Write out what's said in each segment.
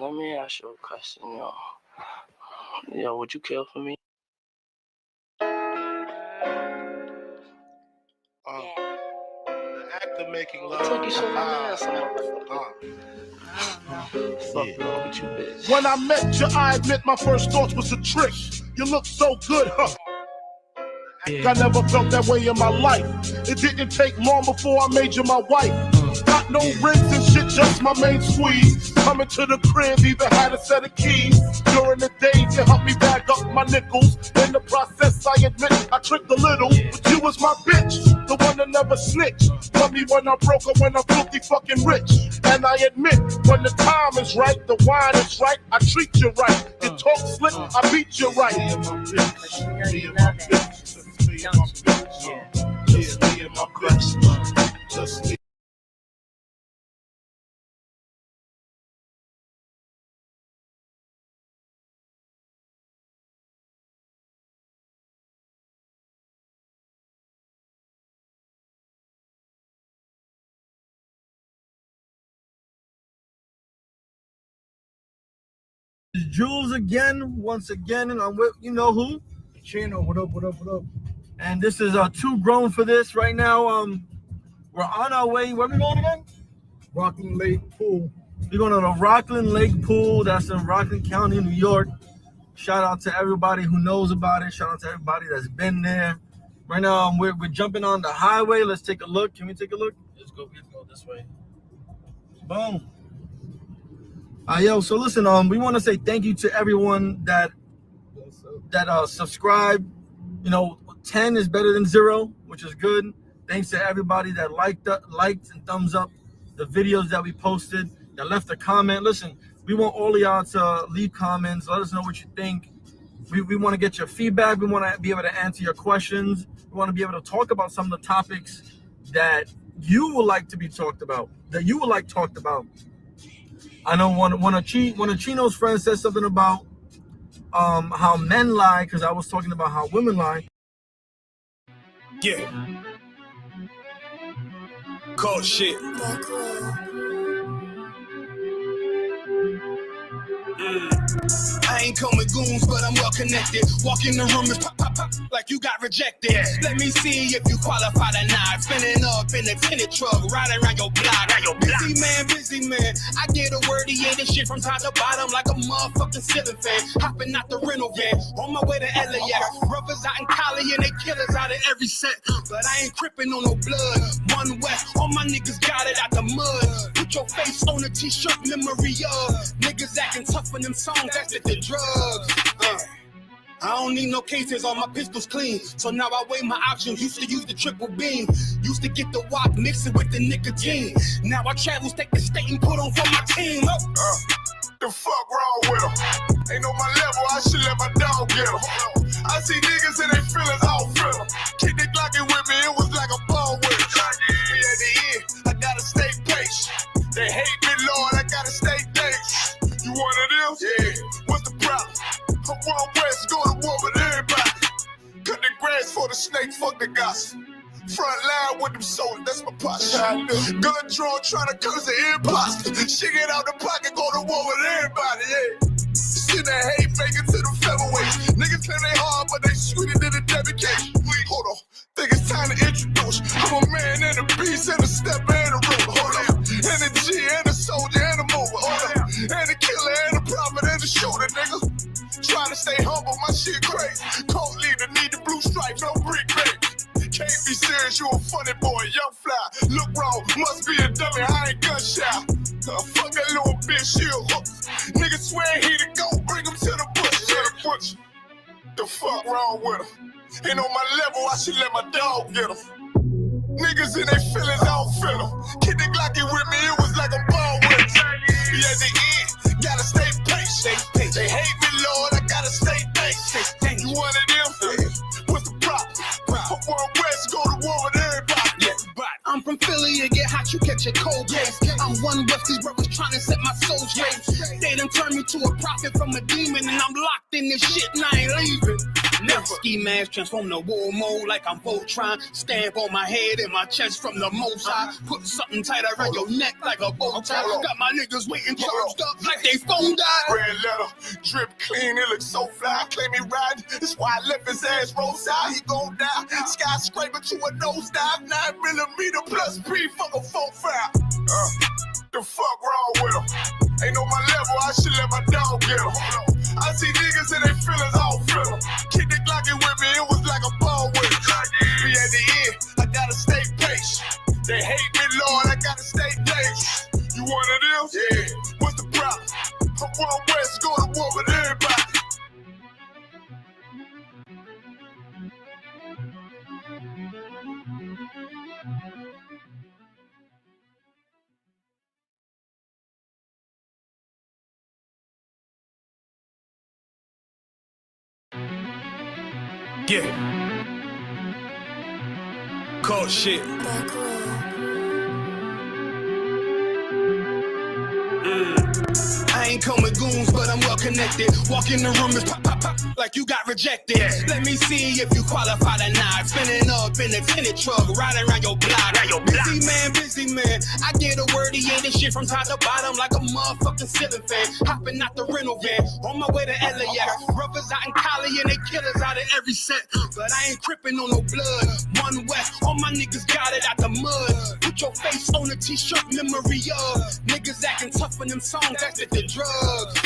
Let me ask you a question, yo. Yo, would you kill for me? The act of making love. It's like you showed my ass, Fuck wrong with you, bitch. When I met you, I admit my first thoughts was a trick. You look so good, huh? I never felt that way in my life. It didn't take long before I made you my wife. Got no rings and shit, just my main squeeze. Coming to the crib, even had a set of keys. During the day, you helped me bag up my nickels. In the process, I admit I tricked a little. But you was my bitch, the one that never snitched. Love me when I'm broke or when I'm filthy fucking rich. And I admit, when the time is right, the wine is right, I treat you right. You talk slick, I beat you right. Jules again, once again, and I'm with you know who? Chino. What up, what up, what up? And this is too grown for this right now. We're on our way. Where we going again? Rockland Lake Pool. We're going to the Rockland Lake Pool. That's in Rockland County, New York. Shout out to everybody who knows about it. Shout out to everybody that's been there. Right now, we're jumping on the highway. Let's take a look. Can we take a look? Let's go this way. Boom. Yo, so listen, we want to say thank you to everyone that subscribed. You know, 10 is better than 0, which is good. Thanks to everybody that liked and thumbs up the videos that we posted, that left a comment. Listen, we want all of y'all to leave comments. Let us know what you think. We want to get your feedback. We want to be able to answer your questions. We want to be able to talk about some of the topics that you would like to be talked about, that you would like talked about. I know one of Chino's friends said something about how men lie, because I was talking about how women lie. Yeah. Cold shit. I ain't coming goons, but I'm well connected. Walk in the room and pop, pop, pop, like you got rejected. Let me see if you qualify or not. Spinning up in a tinted truck, riding around your block. Busy man. I get a word, he ain't this shit from top to bottom like a motherfucking ceiling fan. Hopping out the rental van, on my way to LAX. Brothers out in Cali and they killers out in every set. But I ain't crippin' on no blood. One West, all my niggas got it out the mud. Put your face on a t-shirt, memory of niggas acting tough in them songs, that's the drugs. I don't need no cases, all my pistols clean. So now I weigh my options. Used to use the triple beam. Used to get the wop, mix it with the nicotine. Now I travel state to state and put on for my team. The fuck wrong with them? Ain't on my level, I should let my dog get them. I see niggas and they feelings, I don't feel them. Kick the Glockin' with me, it was like a ball with it. At the end, I gotta stay patient. They hate me, Lord, I gotta stay dangerous. You one of them? Yeah. What's the problem? I'm one west, go to war with everybody. Cut the grass for the snake, fuck the gossip. Front line with them soldiers, that's my posture. Gun drawn, trying to curse the imposter. Shit get out the pocket, go to war with everybody, yeah. Shit that hate, make it to the featherweights. Niggas claim they hard, but they sweeter than a dedication. Hold on, think it's time to introduce. I'm a man and a beast and a step and a ruler. Hold on, and a G and a soldier and a mover. Hold on, and a killer and a prophet and a shooter, nigga. Trying to stay humble, my shit crazy. Cold leader, need the blue stripe, no brick break. Can't be serious, you a funny boy, young fly. Look wrong, must be a dummy, I ain't gunshot. Fuck that little bitch, you a hook. Nigga swear he the go, bring him to the bush. The fuck wrong with him? Ain't on my level, I should let my dog get him. Niggas in their feelings, I don't feel them. Kid the Glocky with me, it was like a ball with him. Be at the end, gotta stay patient. They hate me, Lord, I gotta stay patient. You one of them? What's the problem? I'm one west, go to war with everybody. I'm from Philly, and get hot, you catch a cold case. I'm one West, these brothers trying to set my soul straight. They done turned me to a prophet from a demon, and I'm locked in this shit and I ain't leaving. Never. Ski mask transform the war mode like I'm Voltron. Stamp on my head and my chest from the most high. Put something tight around your neck like a bow tie. Got my niggas waiting charged up like they phone died. Red letter, drip clean, it looks so fly. Claim he riding, that's why I left his ass roadside. He gon' die. Skyscraper to a nosedive. 9mm plus P, fuck a 4-5. The fuck wrong with him? Ain't on my level, I should let my dog get him. I see niggas and they feelings all feel them. Kick the Glocky with me, it was like a ball with it. Be at the end, I gotta stay patient. They hate me, Lord, I gotta stay patient. You one of them? Yeah. What's the problem? I'm one west, go to war with everybody. Yeah. Cold shit. I ain't come with goons, but I'm well connected. Walk in the room, it's pop, pop, pop, like you got rejected. Let me see if you qualify or not. Spinning up in a tinted truck, riding around your block. Busy man. I get a word, yeah, this shit from top to bottom like a motherfucking ceiling fan. Hopping out the rental van, on my way to LAX. Rubbers out in Cali and they killers out of every set. But I ain't crippin' on no blood. One West, all my niggas got it out the mud. Put your face on a t-shirt, memory of niggas acting tough in them songs, that's the drugs.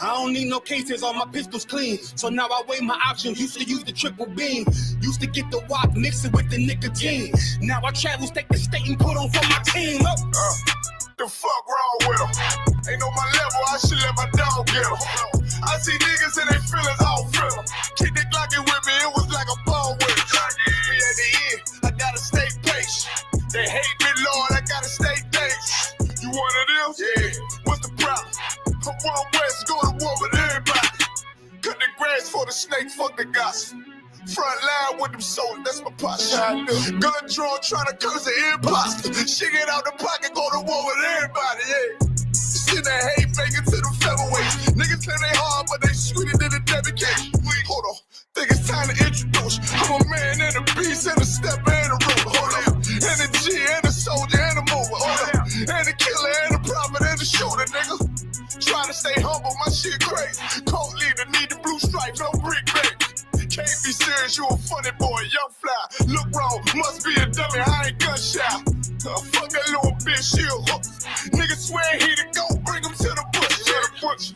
I don't need no cases, all my pistols clean. So now I weigh my options, used to use the triple beam. Used to get the wok, mix it with the nicotine. Now I travel state to state and put on for my team. The fuck wrong with him? Ain't on my level, I should let my dog get him. I see niggas and they feelings all feel them. Kick the Glocky with me, it was like a ball with it. Be at the end, I gotta stay patient. They hate me, Lord, I gotta stay patient. You one of them? Yeah. What's the problem? I'm one west, go to war with everybody. Cut the grass for the snake, fuck the gossip. Front line with them soldiers, that's my posture. Gun drawn, trying to curse the imposter. Shit get out the pocket, go to war with everybody, yeah. Send that hate making to them featherweights. Niggas claim they hard, but they sweeter than a dedication. Hold on, think it's time to introduce. I'm a man and a beast and a stepper and a rover. Hold on, and a G and a soldier and a mover. Hold on, and a killer and a prophet and a shooter, nigga. Trying to stay humble, my shit crazy. Cold leader, need the blue stripes, no brick baby. Can't be serious, you a funny boy, young fly. Look wrong, must be a dummy, I ain't gun shy. Fuck that little bitch, she a hook. Nigga swear he the go, bring him to the bush.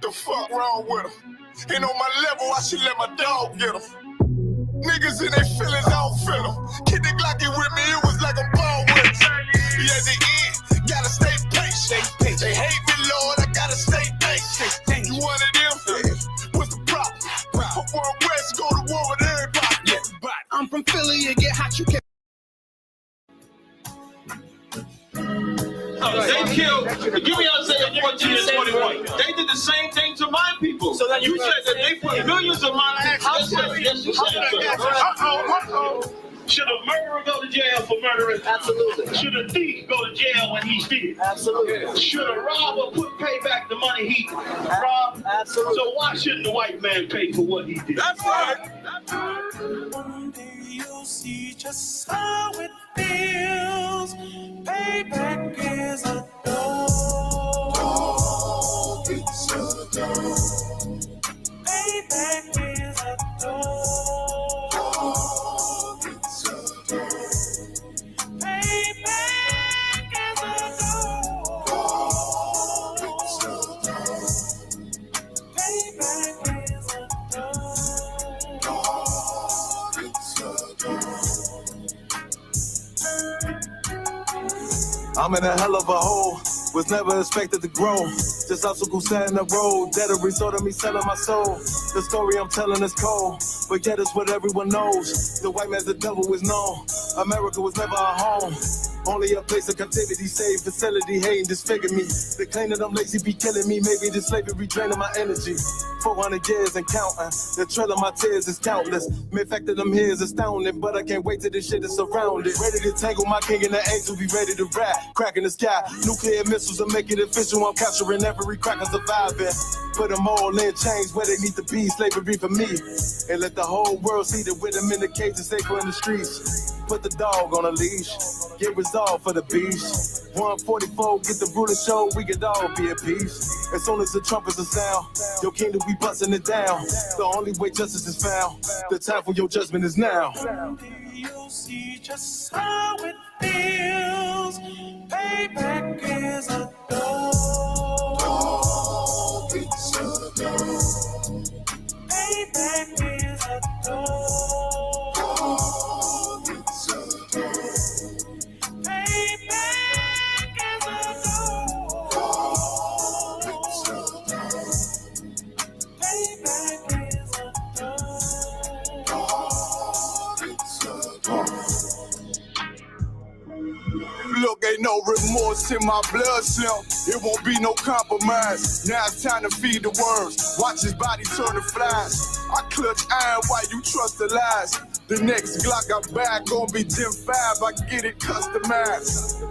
The fuck wrong with him? Ain't on my level, I should let my dog get him. Niggas in their feelings, I don't feel them. Kick the Glocky with me, it was like a ball with it. Be at the end, gotta stay patient. They hate me, Lord, I gotta stay patient. You one of them? Yeah. What's the problem? I'm one west, go to war with everybody. Yeah, but I'm from Philly, you get hot, you can't. They killed, give me Isaiah 14 and 21. They did the same thing to my people. So that you said that they put millions of my actions. Yes, you said. Should a murderer go to jail for murdering? Absolutely. Should a thief go to jail when he steals? Absolutely. Should a robber pay back the money he robbed? Absolutely. So why shouldn't the white man pay for what he did? That's right. One day you'll see just how it feels. Payback is a dog. It's a dog. Payback is a dog. It's a dog. Payback is a dog. It's a dog. Payback is a dog. It's a dog. I'm in a hell of a hole, was never expected to grow. Just obstacle set in the road, that a result of me selling my soul. The story I'm telling is cold, but yet it's what everyone knows. The white man's the devil is known. America was never our home. Only a place of captivity, save facility, hating, disfigure me. They claim that I'm lazy, be killing me. Maybe this slavery draining my energy. 400 years and counting. The trail of my tears is countless. The fact that I'm here is astounding, but I can't wait till this shit is surrounded. Ready to tangle my king and the angel, be ready to rap. Crack in the sky, nuclear missiles will make it official. I'm capturing every cracker surviving. Put them all in chains where they need to be. Slavery for me. And let the whole world see that with them in the cage and safer in the streets. Put the dog on a leash. Get resolved for the beast. 144, get the ruler show, we could all be at peace. As soon as the trumpets are sound, your kingdom we busting it down. The only way justice is found, the time for your judgment is now. You'll see just how it feels. Payback is a dog. It's a dog. Payback is a dog. It's a dog. Payback is a dog. It's a dog. Payback is a dog. It's a dog. Look, ain't no remorse in my blood slim. It won't be no compromise. Now it's time to feed the worms. Watch his body turn to flies. I clutch iron while you trust the lies. The next Glock I buy gon' be Gen 5. I get it customized.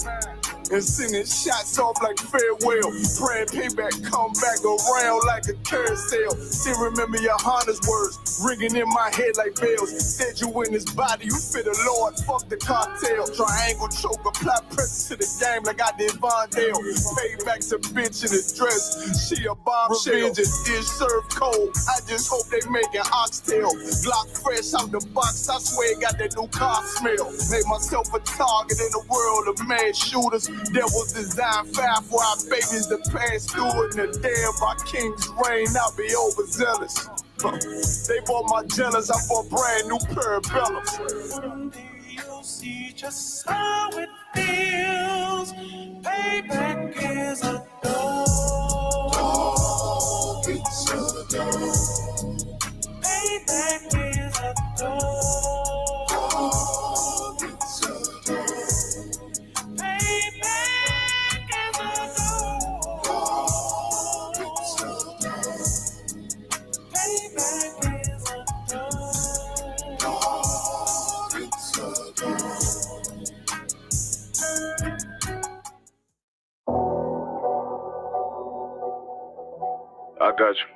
And sending shots off like farewell. Praying payback come back around like a carousel. Still remember your Honda's words ringing in my head like bells. Said you in his body, you fit the Lord, fuck the cocktail. Triangle choke, apply pressure to the game like I did Vondale. Payback's a bitch in a dress, she a bombshell. Revenge is served cold, I just hope they making oxtail. Glock fresh out the box, I swear it got that new car smell. Made myself a target in a world of mad shooters. Devils design fire for our babies to pass through it. And the day of our king's reign, I'll be overzealous. They bought my jealous, I bought brand new parabellums. One day you'll see just how it feels. Payback is a dog. It's a dog. Payback is a dog. It's a dog. I got you.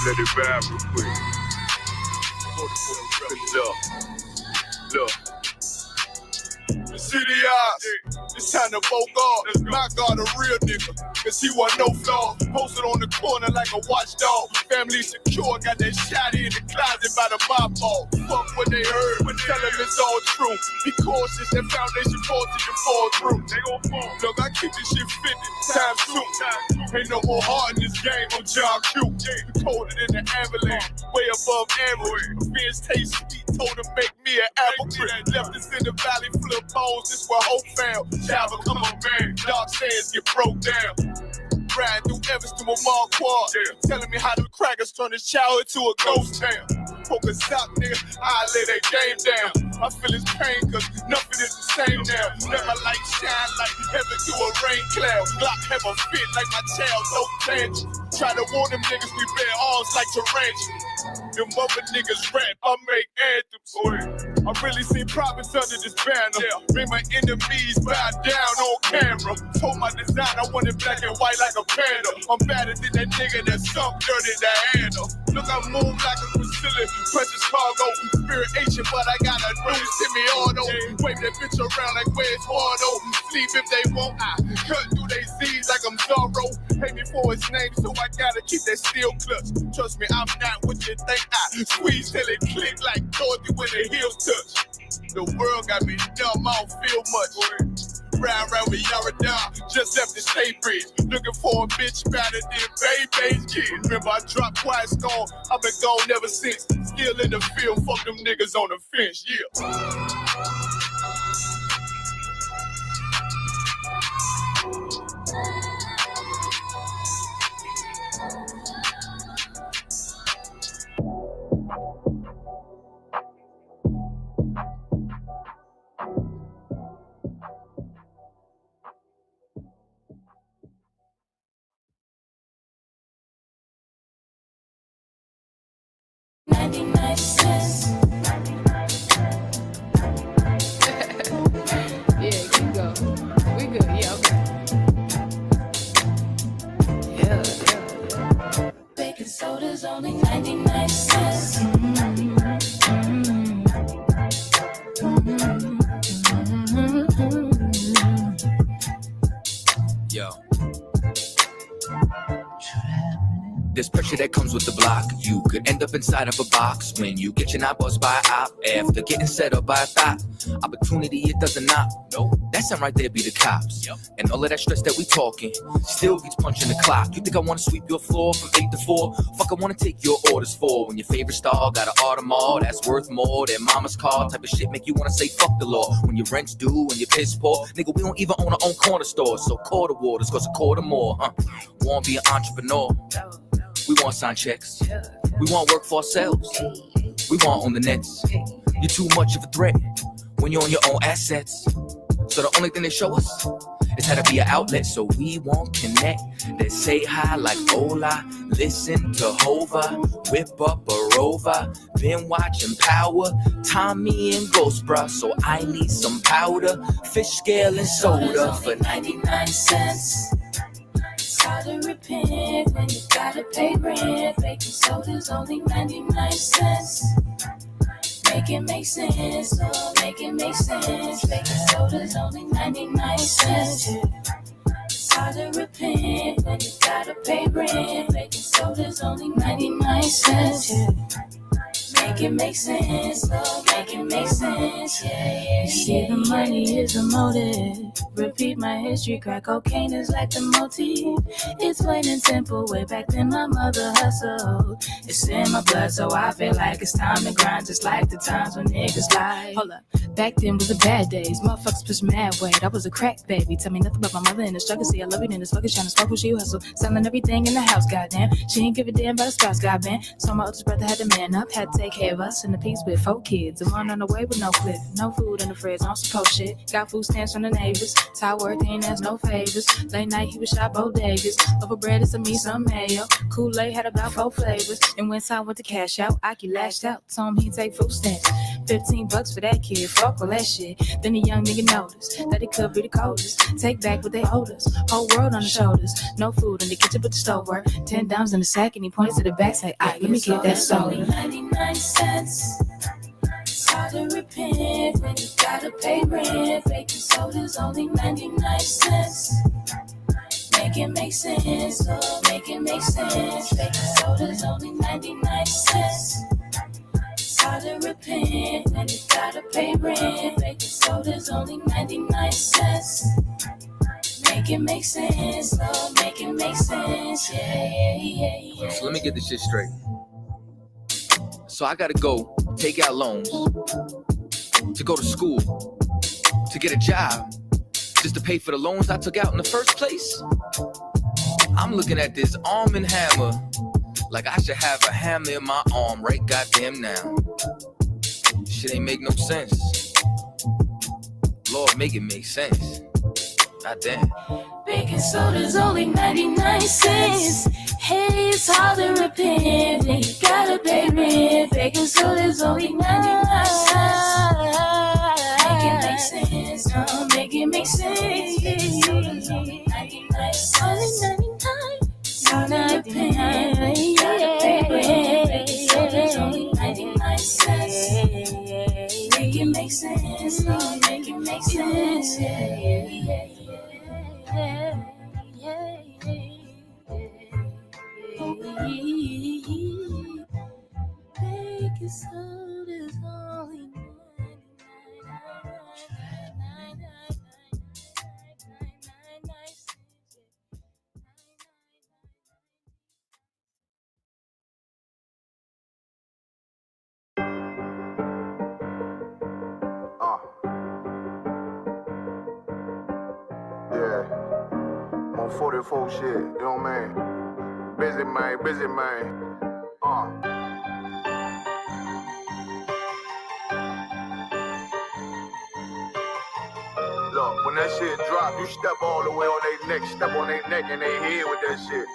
Let it ride real quick. Look. The city eyes, it's time to vote God. My God, a real nigga, cause he wasn't no flaw. Posted on the corner like a watchdog. Family secure, got that shot in the closet by the mob ball. Fuck what they heard, tell them it's all true. Be cautious, that foundation faulty to fall through. They gon' fall. Look, I keep this shit 50 times 2. Ain't no more heart in this game, I'm John Q. Colder than the avalanche, way above average. Fierce taste sweet, told him make me an apple tree. Left us in the valley full of bones, this where hope found. Java, come on, man, dark sands get broke down. Riding through Evans to a mall quad, telling me how the crackers turn this child into a ghost town. Focus out, nigga, I lay that game down. I feel his pain, cause nothing is the same now. Let my light shine like heaven through a rain cloud. Glock have a fit like my child, no tangent. Try to warn them niggas, we bear arms like tarantulas. Them other niggas rap, I make anthems. I really seen prophets under this banner. Made my enemies bow down on camera. Told my design I wanted black and white like a panda. I'm better than that nigga that sunk dirt in the handle. Look, I move like a Brazilian, precious cargo, spirit Asian, but I got a new semi-auto. Wave that bitch around like where's Wardo. Sleep if they won't, I cut through they Z's like I'm Zorro. Pay me for his name, so I gotta keep that steel clutch. Trust me, I'm not what you think. I squeeze till it click like Dorothy when the heels touch. The world got me dumb, I don't feel much. Ride around with Yaradon, just left the state bridge. Looking for a bitch better than Baby's kid. Remember I dropped Quiet Storm, I've been gone ever since. Still in the field, fuck them niggas on the fence, Yeah, keep going. We good. Yeah, okay. Yeah. Baking soda's only 99 cents. Yo. There's pressure that comes with the block. You could end up inside of a box when you get your knob buzzed by a op after getting set up by a thought. Opportunity, it doesn't knock. No, that sound right there be the cops. Yep. And all of that stress that we talking still beats punching the clock. You think I want to sweep your floor from 8 to 4? Fuck, I want to take your orders for when your favorite star got an Audemars that's worth more than mama's car. Type of shit make you want to say fuck the law. When your rent's due and your piss poor, nigga, we don't even own our own corner store. So quarter waters cost a quarter more, huh? Want to be an entrepreneur? We want sign checks. We want work for ourselves. We want on the nets. You're too much of a threat when you're on your own assets. So the only thing they show us is how to be an outlet. So we won't connect. They say hi like hola. Listen to Hova. Whip up a Rover. Been watching Power. Tommy and Ghost, bruh. So I need some powder. Fish scale and soda for 99 cents. How to repent when you gotta pay rent. Baking soda's only 99 cents. Make it make sense, oh, make it make sense. Baking soda's only 99 cents. How to repent when you gotta pay rent. Baking soda's only 99 cents. Make it make sense, oh, make it make sense. Yeah. See, the money is a motive. Repeat my history, crack cocaine is like the motif. It's plain and simple, way back then my mother hustled. It's in my blood, so I feel like it's time to grind. Just like the times when niggas lie. Hold up, back then was the bad days. Motherfuckers push mad weight, I was a crack baby. Tell me nothing about my mother and the struggle. See, I love you in this fucking trying to smoke when she hustle. Selling everything in the house, goddamn. She ain't give a damn about a spouse, goddamn. So my oldest brother had to man up, had to take care of us in the piece with 4 kids. And one on the way with no clip, no food in the fridge, on some post shit. Got food stamps from the neighbors. Ty work, he ain't ask no favors. Late night, he was shot bodegas. Over bread and some meat, some mayo. Kool-Aid had about 4 flavors. And when time went to cash out, Aki lashed out. Told him he'd take food stamps. $15 for that kid, fuck all that shit. Then the young nigga noticed that it could be the coldest. Take back what they owed us. Whole world on the shoulders. No food in the kitchen but the stove work. 10 dimes in the sack and he points to the back, say, aight, let me get that soda. 99 cents. It's hard to repent when you gotta pay rent. Baking soda's only 99 cents. Make it make sense, oh, make it make sense. Baking soda's only 99 cents. It's hard to repent when you gotta pay rent. Baking soda's only 99 cents. Make it make sense, oh, make it make sense. Yeah. So let me get this shit straight. So I gotta go take out loans to go to school, to get a job, just to pay for the loans I took out in the first place? I'm looking at this arm and hammer like I should have a hammer in my arm right goddamn now. Shit ain't make no sense. Lord, make it make sense. Goddamn. Baking soda's only 99 cents. Hey, it's hard to repent when you gotta pay rent. Baking soda's only 99 cents. Make it make sense, oh, make it make sense. Baking soda's only 99 cents. It's hard to repent when you gotta pay rent. Baking soda's only 99 cents. Make it make sense, oh, make it make sense. Baking soda's only 99 cents. Yeah. On 44 shit, you know what I mean? busy man, busy man. Look, when that shit drop, you step all the way on their neck, step on their neck and they head with that shit.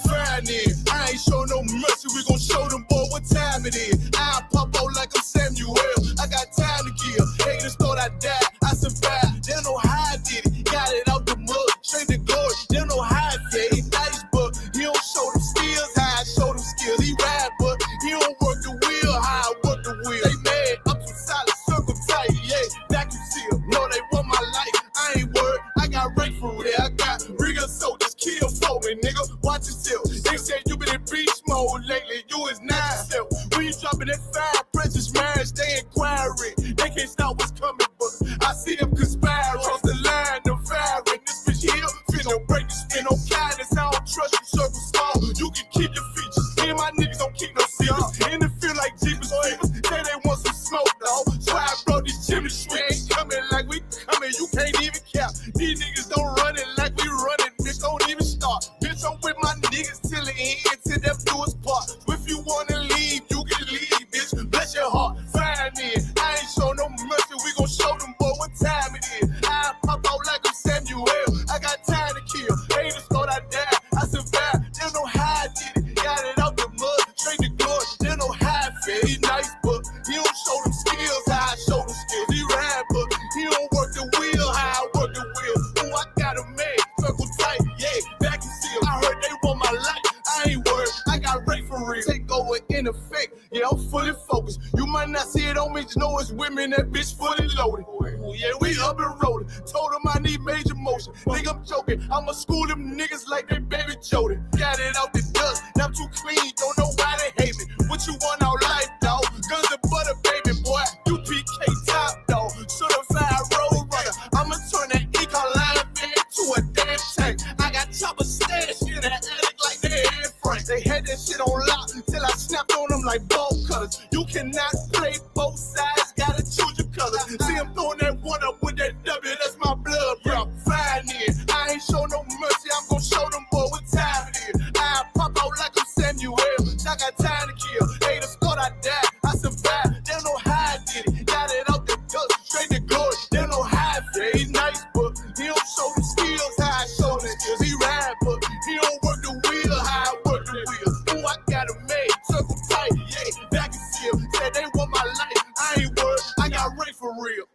Friday, I ain't show no mercy, we gon' show them boy what time it is. I pop out like I'm Samuel, I got time to kill. Haters thought I died, I survived. They don't know how I did it, got it out the mud, straight to glory. They don't know how I fed, he nice, but he don't show them skills, how I show them skills. He ride, but he don't work the wheel, how I work the wheel. They mad, I'm too solid, circle tight, yeah, vacuum seal. No, they want my life, I ain't worried, I got right for it. I got real soldiers, kill for me, nigga, watch yourself. They said you been in beast mode lately, you is not self. When you dropping that fire, precious marriage, they inquiring. They can't stop what's coming, but I see them conspire. Cross the line, the fire, and this bitch here, finna break the spin. No kindness, I don't trust you, circle small. You can keep your features, me and my niggas don't keep no secrets. In the field like Jeepers Creepers, say they want some smoke, dog. So I brought these chimney sweepers, coming like we coming, you can't even cap. These niggas don't run it like we running, bitch, don't even start. Bitch, I'm with my niggas till the end, till them do us part. If you wanna leave, you can leave, bitch, bless your heart, find me. I ain't show no mercy, we gon' show them boy what time it is. I pop out like I'm Samuel, I got time to kill. Haters thought I died, I survived. They don't know how I did it, got it out the mud, straight to glory. They don't know how I feel. He nice, but he don't show them skills, how I show them skills. He ride, but he don't work the wheel, how I work the wheel. Ooh, I got a man, circle tight, yeah, vacuum seal. I heard they want my life, I ain't worried, I got right for real. Take over in effect, yeah, I'm fully focused. You might not see it on me, just know it's women, that bitch fully loaded. Ooh, yeah, we up and rolling. Told them I need major motion. Think I'm joking, I'ma school them niggas like they baby Jody. Got it out the dust, now I'm too clean, don't know why they hate me. What you want out life, dog? Guns and butter, baby boy. You PK top, dog. Certified road runner. I'ma turn that Harlem into a damn tank. I got chopper stash in the attic like they had Frank. They had that shit on lock till I snapped on them like ball cutters. You cannot play both sides, gotta choose your colors. See, I'm throwing that one up with that W, that's my blood, bro. Fine in. I ain't show no mercy, I'm gon' show them boy what time it is. I pop out like I'm Samuel, I got time to kill. Haters thought I died, I survived. They don't know how I did it, got it out the dust, straight to glory. They don't know how I feel. He nice, but he don't show the skills, how I show the skills. He ride, but he don't work the wheel, how I work the wheel. Ooh, I got a made, circle tight, yeah, vacuum seal. Said they want my life, I ain't worried, I got right for real.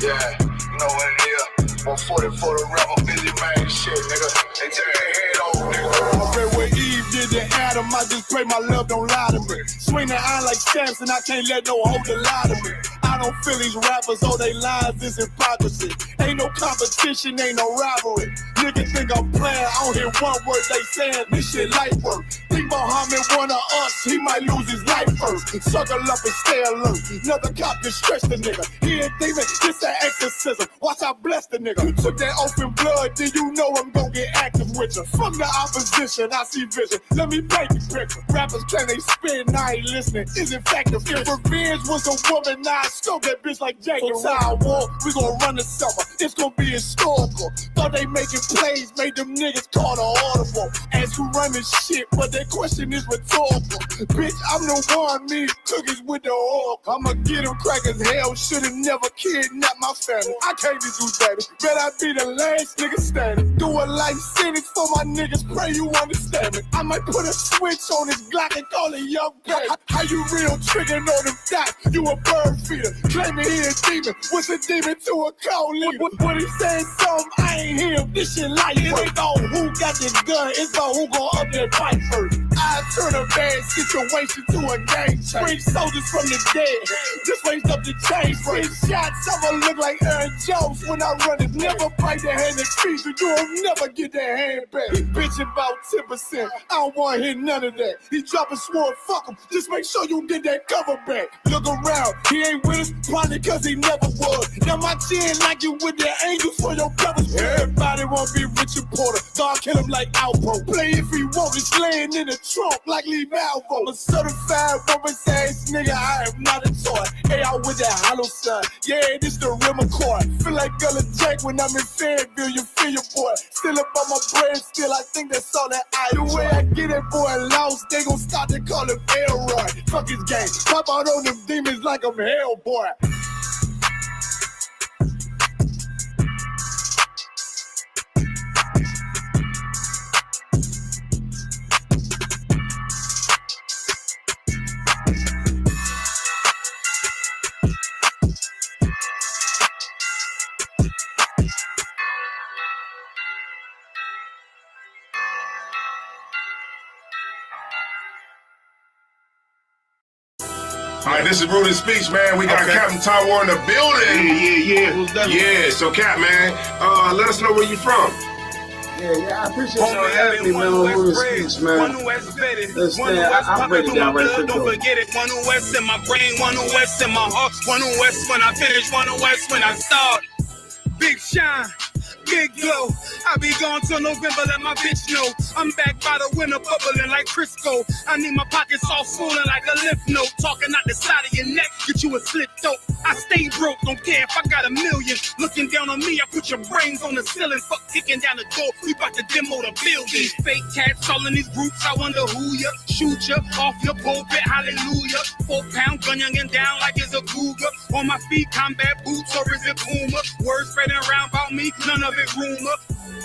Yeah, you know what it is. 140 for the rapper, busy man, shit, nigga. They take their head over, nigga. I read what Eve did to Adam, I just pray my love don't lie to me. Swing the iron like Samson, I can't let no holder lie to me. I don't feel these rappers, all they lies is hypocrisy. Ain't no competition, ain't no rivalry. Niggas think I'm playing, I don't hear one word they saying, this shit light work. Think Muhammad one of us, he might lose his life first. Suckle up and stay alert, another cop can stretch the nigga. He ain't demon, this an exorcism, watch I bless the nigga. You took that oath in blood, then you know I'm gon' get active with you. Fuck the opposition, I see vision, let me paint the picture. Rappers claim they spin, I ain't listening, is in fact the If revenge was a woman, now I scope that bitch like Jacob. So I war, we gon' run the summer, it's gon' be historical. Thought they making plays, made them niggas call the audible. Ask who run this shit, but that question is rhetorical. Bitch, I'm the one, me cookies with the oil. I'ma get them crackers, hell, should've never kidnapped my family. I can't be you, baby, bet I be the last nigga standing. Do a life sentence for my niggas, pray you understand me. I might put a switch on this Glock and call it young baby. How you real trigger on them dots? You a bird feeder, claiming he a demon. What's a demon to a cold leader? What he saying something, I ain't hear. This shit like it ain't on who got this gun, it's on who gon' up that fight first. I turn a bad situation to a game change. Bring soldiers from the dead, just raised up the chain. 6 shots, I'ma look like Aaron Jones when I run it. Never bite the hand that feeds you, you'll never get that hand back. He bitching about 10%, I don't wanna hear none of that. He dropping sword, fuck him, just make sure you get that cover back. Look around, he ain't with us, probably cause he never was. Now my chin like you with the angels for your brothers. Everybody they won't be Richard Porter. God kill him like Alpo. Play if he want, it's laying in the trunk like Lee Malvo. I'm a certified woman's ass nigga, I am not a toy. Hey, out with that hollow son. Yeah, this the real McCoy. Feel like Gullah Jack when I'm in Fayetteville, you feel your boy. Still up on my bread, still I think that's all that I do. The way I get that boy lost, they gon' start to call him Elroy. Fuck his game, pop out on them demons like I'm Hellboy. All right, this is Rooted Speech, man. We got Captain Tower in the building. Yeah. So, Cap, man, let us know where you from. Yeah, I appreciate y'all having me, man, on Rooted Speech, man. Listen, I'll break it down right quick, though. Don't forget it. One West in my brain, one West in my heart, one West when I finish, one West when I start. Big shine. Big glow, I be gone till November, let my bitch know. I'm back by the winter, bubbling like Crisco. I need my pockets all swollen like a lymph node. Talking out the side of your neck, get you a slit throat. I stay broke, don't care if I got $1 million. Looking down on me, I put your brains on the ceiling. Fuck kicking down the door, we bout to demo the building. Fake cats all in these groups, I wonder who ya. Shoot ya, off your pulpit, hallelujah. 4-pound gun youngin' down like it's a cougar. On my feet, combat boots, or is it Puma? Words spreading around about me, none of it rumor.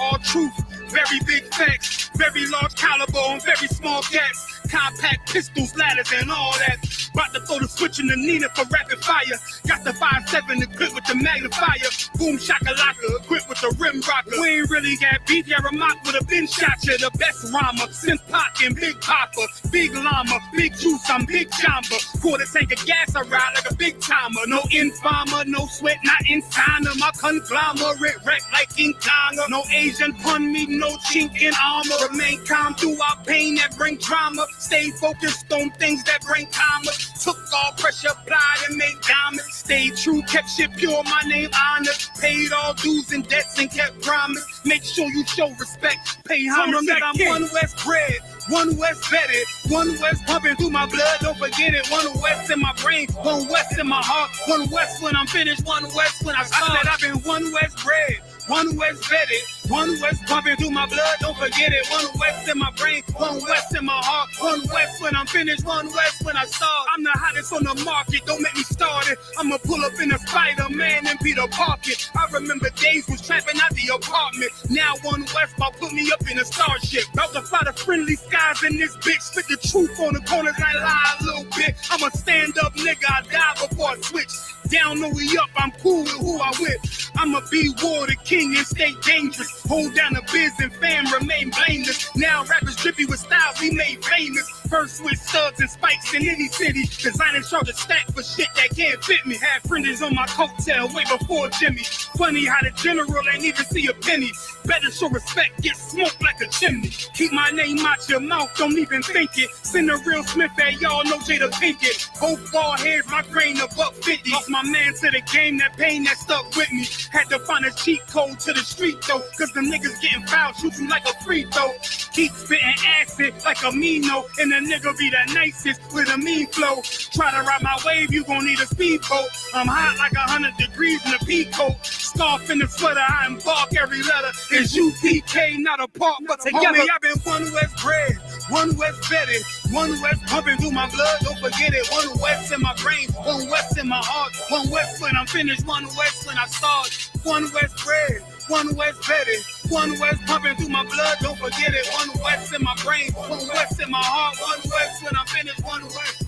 All truth, very big facts. Very large caliber on very small gaps. Compact pistols, ladders, and all that. About to throw the switch in the Nina for rapid fire. Got the 5.7 equipped with the magnifier. Boom shakalaka, equipped with the rim rocker. We ain't really got beef, yeah, Ramak would have been shot ya. The best rhymer, since Pac and Big Papa. Big llama, big juice, I'm Big Jamba. Quarter tank of gas, I ride like a big timer. No informer, no sweat, not inside of my conglomerate. Wreck like King Kong. No Asian pun me, no chink in armor. Remain calm through our pain that bring drama. Stay focused on things that bring commas. Took all pressure, applied and made diamonds. Stayed true, kept shit pure, my name honored. Paid all dues and debts and kept promise. Make sure you show respect. Pay homage that I'm one West bred, one West vetted, one West pumping through my blood. Don't forget it. One West in my brain, one West in my heart. One West when I'm finished, one West when I start. I said I've been one West bred, one West vetted, one West pumping through my blood. Don't forget it. One West in my brain, one West in my heart. One West when I'm finished, one West when I start. I'm the hottest on the market, don't make me start it. I'ma pull up in a Spider-Man and Peter Parker. I remember days was trapping out the apartment. Now one West about put me up in a starship. About to fly the friendly skies in this bitch. Spit the truth on the corners, I lie a little bit. I'm a stand-up nigga, I die before I switch. Down, no we up, I'm cool with who I with. I'ma be war the king and stay dangerous. Hold down the biz and fam, remain blameless. Now rappers drippy with style, we made famous. First with studs and spikes in any city. Designing charge a stack for shit that can't fit me. Had fringes on my coattail way before Jimmy. Funny how the general ain't even see a penny. Better show respect, get smoked like a chimney. Keep my name out your mouth, don't even think it. Send a real Smith at y'all, no Jada Pinkett. Both ball heads, my grain of $1.50. Lost my man to the game, that pain that stuck with me. Had to find a cheat code to the street though, cause the niggas getting fouled, shoot you like a free throw. Keep spitting acid like a Mino, and the nigga be the nicest with a mean flow. Try to ride my wave, you gon' need a speedboat. I'm hot like 100 degrees in a peacoat. Scarf in the sweater, I embark every letter. It's UPK, not a part, but together. Homie, I've been one West bred, one West vetted, one West pumping through my blood, don't forget it. One West in my brain, one West in my heart. One West when I'm finished, one West when I start. One West bred, one West vetted, one West pumping through my blood, don't forget it. One West in my brain, one West in my heart. One West when I'm finished, one West.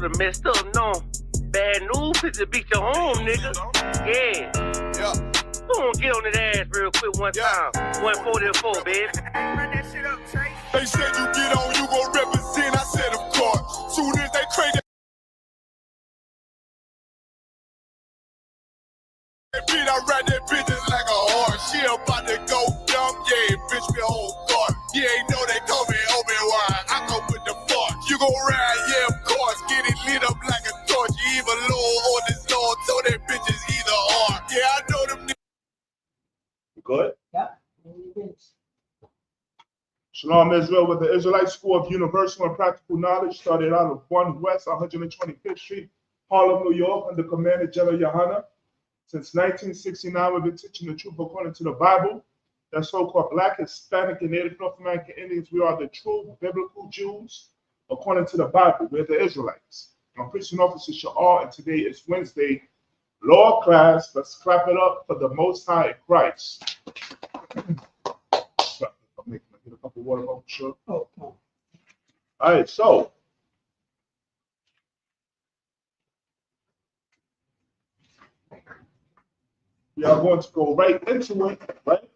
would've messed up, no. Bad news, it's to beat your home, nigga. Yeah. Go on, get on that ass real quick one time. 144, baby. Run that shit up, Trey. They said you get on, you gon' represent. I said, of course. Soon as they crazy. Beat, I ride that bitch just like a horse. She about to go dumb, yeah, bitch, me whole court. You ain't know they call me Obi-Wan. I go with the force. You gon' ride, yeah, of course. Get it lit up like a torch. You even low on this Lord, so that bitch is either or. Yeah, I know them. Good? Yeah. Shalom Israel with the Israelite School of Universal and Practical Knowledge started out of 1 West 125th Street, Harlem, New York, under Commander General Yohana. Since 1969, we've been teaching the truth according to the Bible. That so-called Black, Hispanic, and Native North American Indians, we are the true biblical Jews according to the Bible. We're the Israelites. I'm Christian Officer Sha'ar, and today is Wednesday. Law class, let's clap it up for the Most High Christ. Get a cup of water, sure. Oh, no. All right, so we are going to go right into it, right?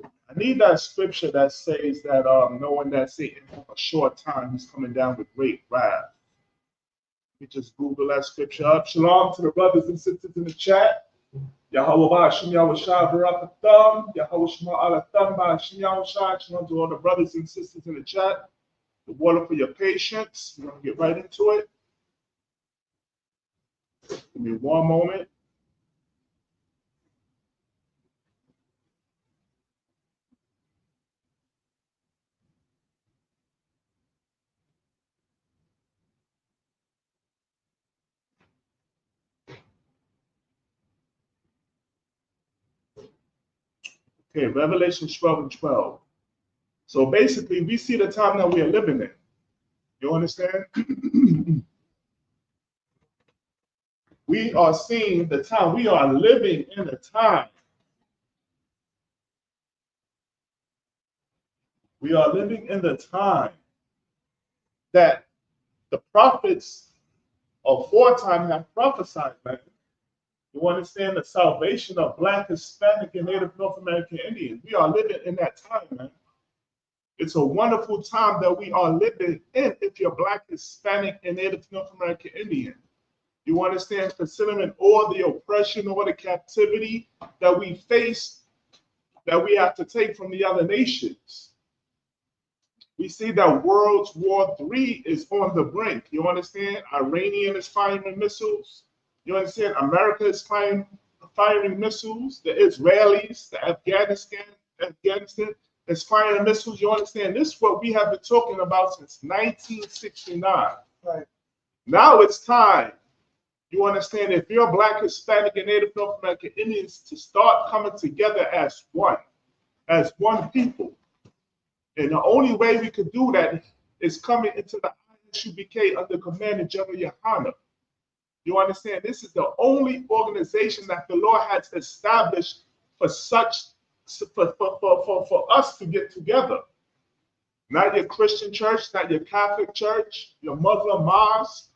I need that scripture that says that knowing that Satan for a short time he's coming down with great wrath. We just Google that scripture up. Shalom to the brothers and sisters in the chat. Yahweh Ba'ashim Yahweh Shai Barakatham. Yahweh Shema Alatham Ba'ashim Yahweh Shai. Shalom to all the brothers and sisters in the chat. The water for your patience. We're going to get right into it. Give me one moment. Okay, Revelation 12 and 12. So basically, we see the time that we are living in. You understand? We are seeing the time. We are living in a time. We are living in the time that the prophets of foretime have prophesied, man. You understand the salvation of Black, Hispanic, and Native North American Indians. We are living in that time, man. It's a wonderful time that we are living in if you're Black, Hispanic, and Native North American Indian. You understand, considering all the oppression, all the captivity that we face, that we have to take from the other nations. We see that World War III is on the brink. You understand? Iranian is firing missiles. You understand? America is firing missiles. The Israelis, the Afghanistan is firing missiles. You understand? This is what we have been talking about since 1969. Right. Now it's time. You understand? If you're Black, Hispanic, and Native North American Indians, to start coming together as one people. And the only way we could do that is coming into the Isupk under Commander General Yohana. You understand? This is the only organization that the Lord has established for us to get together. Not your Christian church, not your Catholic church, your Muslim mosque.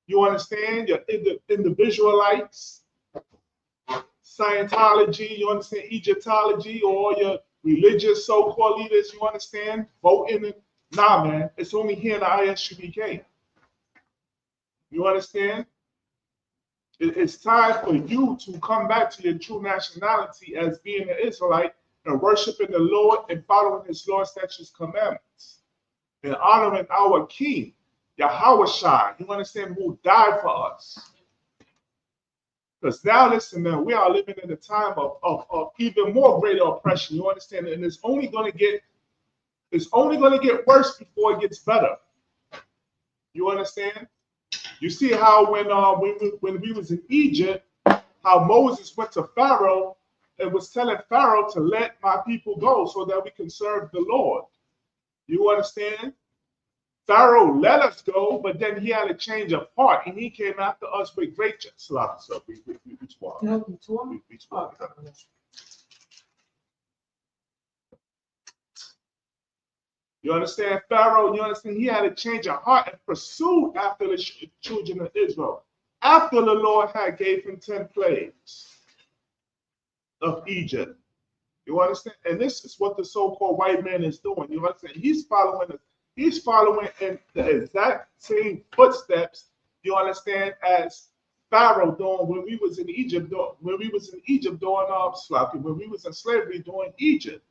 You understand? Your individualites, Scientology, you understand? Egyptology, or your religious so-called leaders, you understand? Voting. Nah, man, it's only here in the Isupk. You understand? It's time for you to come back to your true nationality as being an Israelite and worshiping the Lord and following his law, statutes, commandments, and honoring our King, Yahweh Shai, you understand, who died for us. Because now, listen, man, we are living in a time of even more greater oppression. You understand, and it's only going to get worse before it gets better. You understand? You see how when we was in Egypt, how Moses went to Pharaoh and was telling Pharaoh to let my people go so that we can serve the Lord. You understand? Pharaoh let us go, but then he had a change of heart, and he came after us with great slaughter. So we swore. You understand? Pharaoh, you understand? He had a change of heart and pursued after the children of Israel. After the Lord had gave him 10 plagues of Egypt. You understand? And this is what the so-called white man is doing. You understand? He's following in the exact same footsteps, you understand, as Pharaoh doing when we was in Egypt, when we was in slavery during Egypt.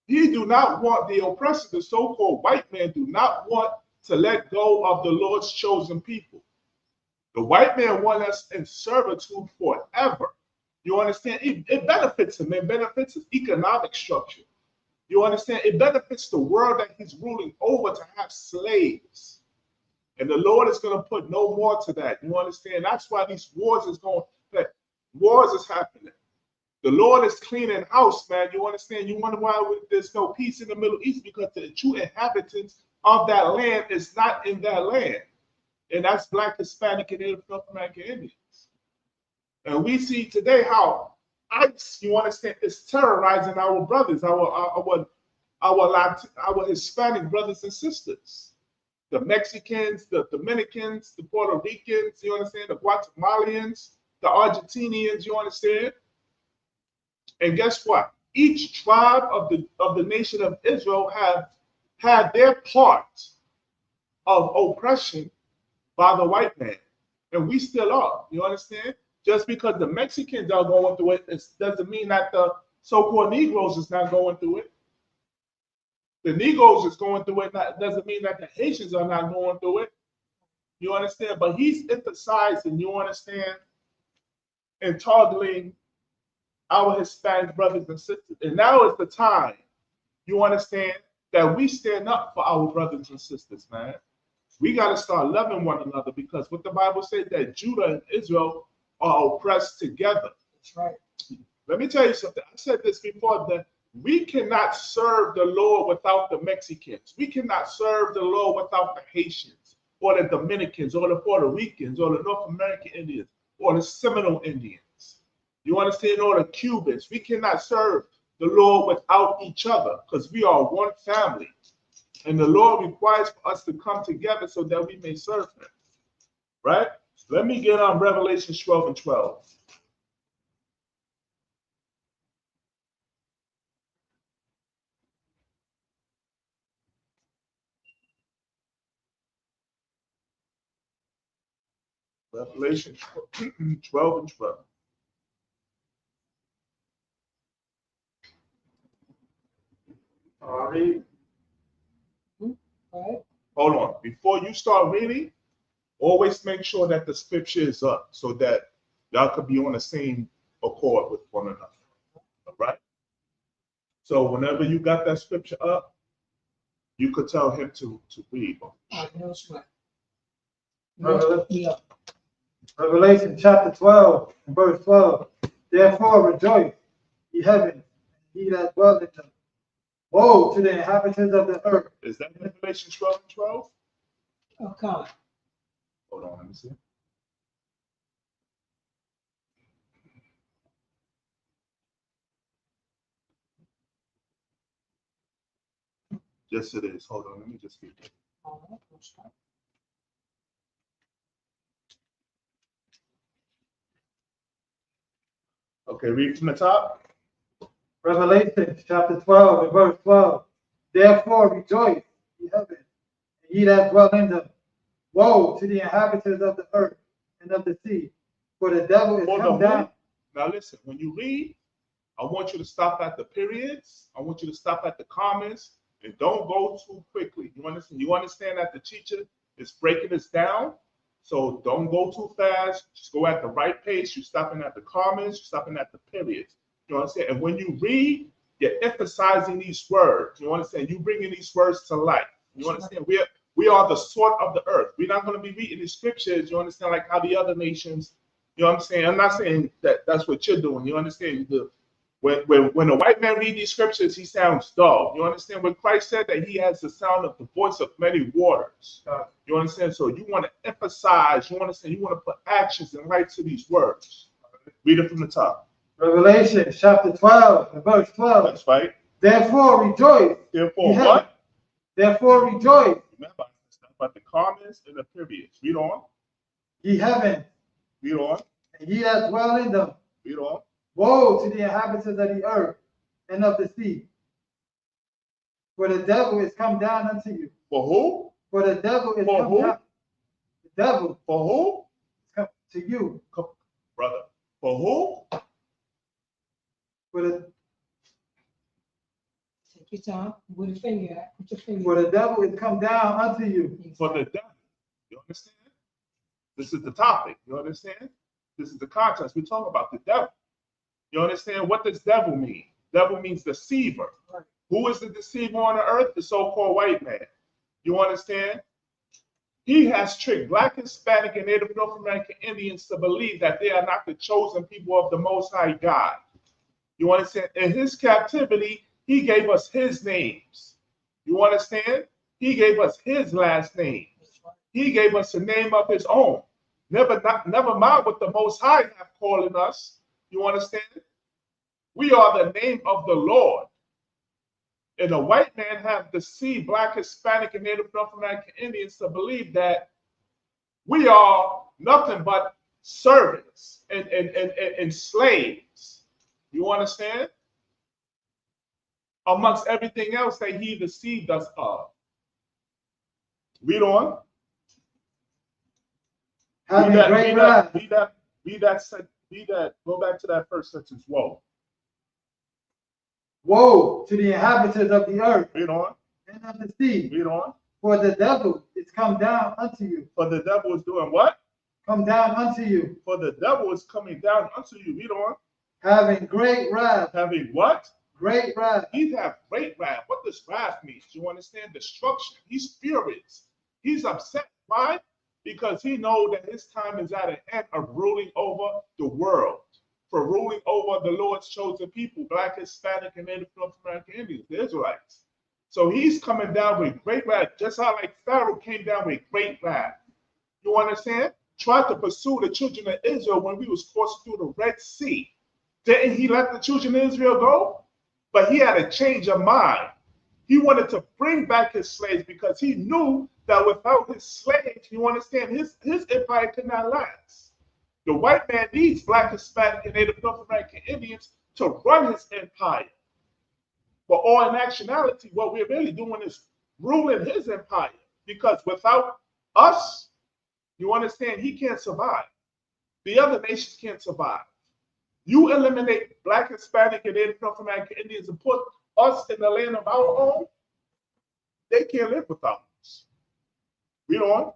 He do not want the oppressor, the so-called white man, do not want to let go of the Lord's chosen people. The white man wants us in servitude forever. You understand? It benefits him. It benefits his economic structure. You understand? It benefits the world that he's ruling over to have slaves. And the Lord is going to put no more to that. You understand? That's why these wars is happening. The Lord is cleaning house, man. You understand? You wonder why there's no peace in the Middle East? Because the true inhabitants of that land is not in that land. And that's Black, Hispanic, and Native North American Indians. And we see today how ICE, you understand, is terrorizing our brothers, our Hispanic brothers and sisters. The Mexicans, the Dominicans, the Puerto Ricans, you understand, the Guatemalans, the Argentinians, you understand? And guess what? Each tribe of the nation of Israel have had their part of oppression by the white man. And we still are, you understand? Just because the Mexicans are going through it, doesn't mean that the so-called Negroes is not going through it. The Negroes is going through it, doesn't mean that the Haitians are not going through it. You understand? But he's emphasizing, you understand, and targeting our Hispanic brothers and sisters. And now is the time, you understand, that we stand up for our brothers and sisters, man. We got to start loving one another, because what the Bible says, that Judah and Israel are oppressed together. That's right. Let me tell you something. I said this before, that we cannot serve the Lord without the Mexicans. We cannot serve the Lord without the Haitians, or the Dominicans, or the Puerto Ricans, or the North American Indians, or the Seminole Indians. You understand? Or the Cubans. We cannot serve the Lord without each other, because we are one family. And the Lord requires for us to come together so that we may serve him. Right? Let me get on Revelation 12 and 12. Revelation 12 and 12. All right. Hold on. Before you start reading, always make sure that the scripture is up so that y'all could be on the same accord with one another. All right? So whenever you got that scripture up, you could tell him to read. Revelation chapter 12 and verse 12. Therefore rejoice, ye heavens, ye that dwell in them. Woe to the inhabitants of the earth. Is that Revelation 12 and 12? Okay. Hold on, let me see. Yes, it is. Hold on, let me just read it. Okay, read from the top. Revelation chapter 12 and verse 12. Therefore rejoice, ye heavens, and ye that dwell in them. Woe to the inhabitants of the earth and of the sea, for the devil is come down. Now listen, when you read, I want you to stop at the periods. I want you to stop at the comments, and don't go too quickly. You understand? You understand that the teacher is breaking this down, so don't go too fast. Just go at the right pace. You're stopping at the comments. You're stopping at the periods. You understand? And when you read, you're emphasizing these words. You understand? You bringing these words to life. You understand? We are the salt of the earth. We're not going to be reading the scriptures. You understand? Like how the other nations. You know what I'm saying? I'm not saying that that's what you're doing. You understand? When a white man reads these scriptures, he sounds dull. You understand? When Christ said that he has the sound of the voice of many waters. You understand? So you want to emphasize. You understand? You want to put actions and light to these words. Read it from the top. Revelation chapter 12 and verse 12. That's right. Therefore rejoice. Therefore what? Therefore rejoice. Remember, it's not about the commas and the periods. Read on. Ye heavens, Read on. and ye that dwell in them. Read on. Woe to the inhabitants of the earth and of the sea. For the devil is come down unto you. For who? For the devil is For come who? down. The devil For who? is come to you. Brother. For who? For the Take your time. Where the finger at? Put your finger. For the devil is come down unto you. For the devil. You understand? This is the topic. You understand? This is the context. We're talking about the devil. You understand? What does devil mean? Devil means deceiver. Right. Who is the deceiver on the earth? The so-called white man. You understand? He has tricked Black, Hispanic, and Native North American Indians to believe that they are not the chosen people of the Most High God. You understand? In his captivity, he gave us his names. You understand? He gave us his last name. He gave us a name of his own. Never mind what the Most High have calling us. You understand? We are the name of the Lord. And the white man have deceived Black, Hispanic, and Native North American Indians to believe that we are nothing but servants and slaves. You understand? Amongst everything else that he deceived us of. Read on. Having great wrath. Go back to that first sentence. Woe. Woe to the inhabitants of the earth. Read on. And of the sea. Read on. For the devil is come down unto you. For the devil is doing what? Come down unto you. For the devil is coming down unto you. Read on. Having great wrath. Having what? Great wrath. He have great wrath. What does wrath mean? You understand? Destruction. He's furious. He's upset. Why? Because he knows that his time is at an end of ruling over the world, for ruling over the Lord's chosen people, Black, Hispanic, and Native North American Indians, the Israelites. So he's coming down with great wrath, just how like Pharaoh came down with great wrath. You understand? Tried to pursue the children of Israel when we was crossing through the Red Sea. Didn't he let the children of Israel go? But he had a change of mind. He wanted to bring back his slaves because he knew that without his slaves, you understand, his empire could not last. The white man needs Black, Hispanic, and Native North American Indians to run his empire. But all in actuality, what we're really doing is ruling his empire, because without us, you understand, he can't survive. The other nations can't survive. You eliminate Black, Hispanic, and Native North American Indians and put us in the land of our own, they can't live without us. Read on.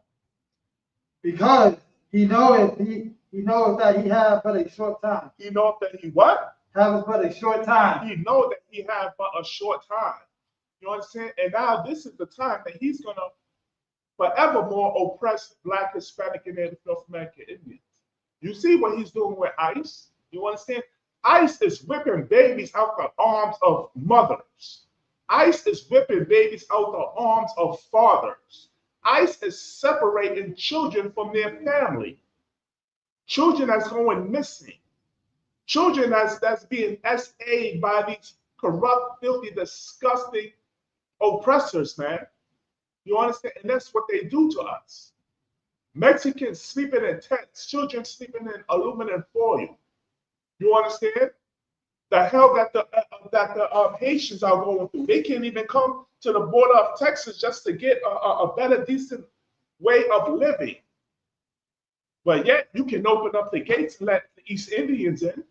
Because he knoweth that he have but a short time. He knoweth that he what? Have but a short time. He knows that he have but a short time. You understand? And now this is the time that he's going to forevermore oppress Black, Hispanic, and Native North American Indians. You see what he's doing with ICE? You understand? ICE is whipping babies out the arms of mothers. ICE is whipping babies out the arms of fathers. ICE is separating children from their family. Children that's going missing. Children that's being SA'd by these corrupt, filthy, disgusting oppressors, man. You understand? And that's what they do to us. Mexicans sleeping in tents, children sleeping in aluminum foil. You understand? The hell that the Haitians are going through. They can't even come to the border of Texas just to get a better, decent way of living. But yet you can open up the gates and let the East Indians in.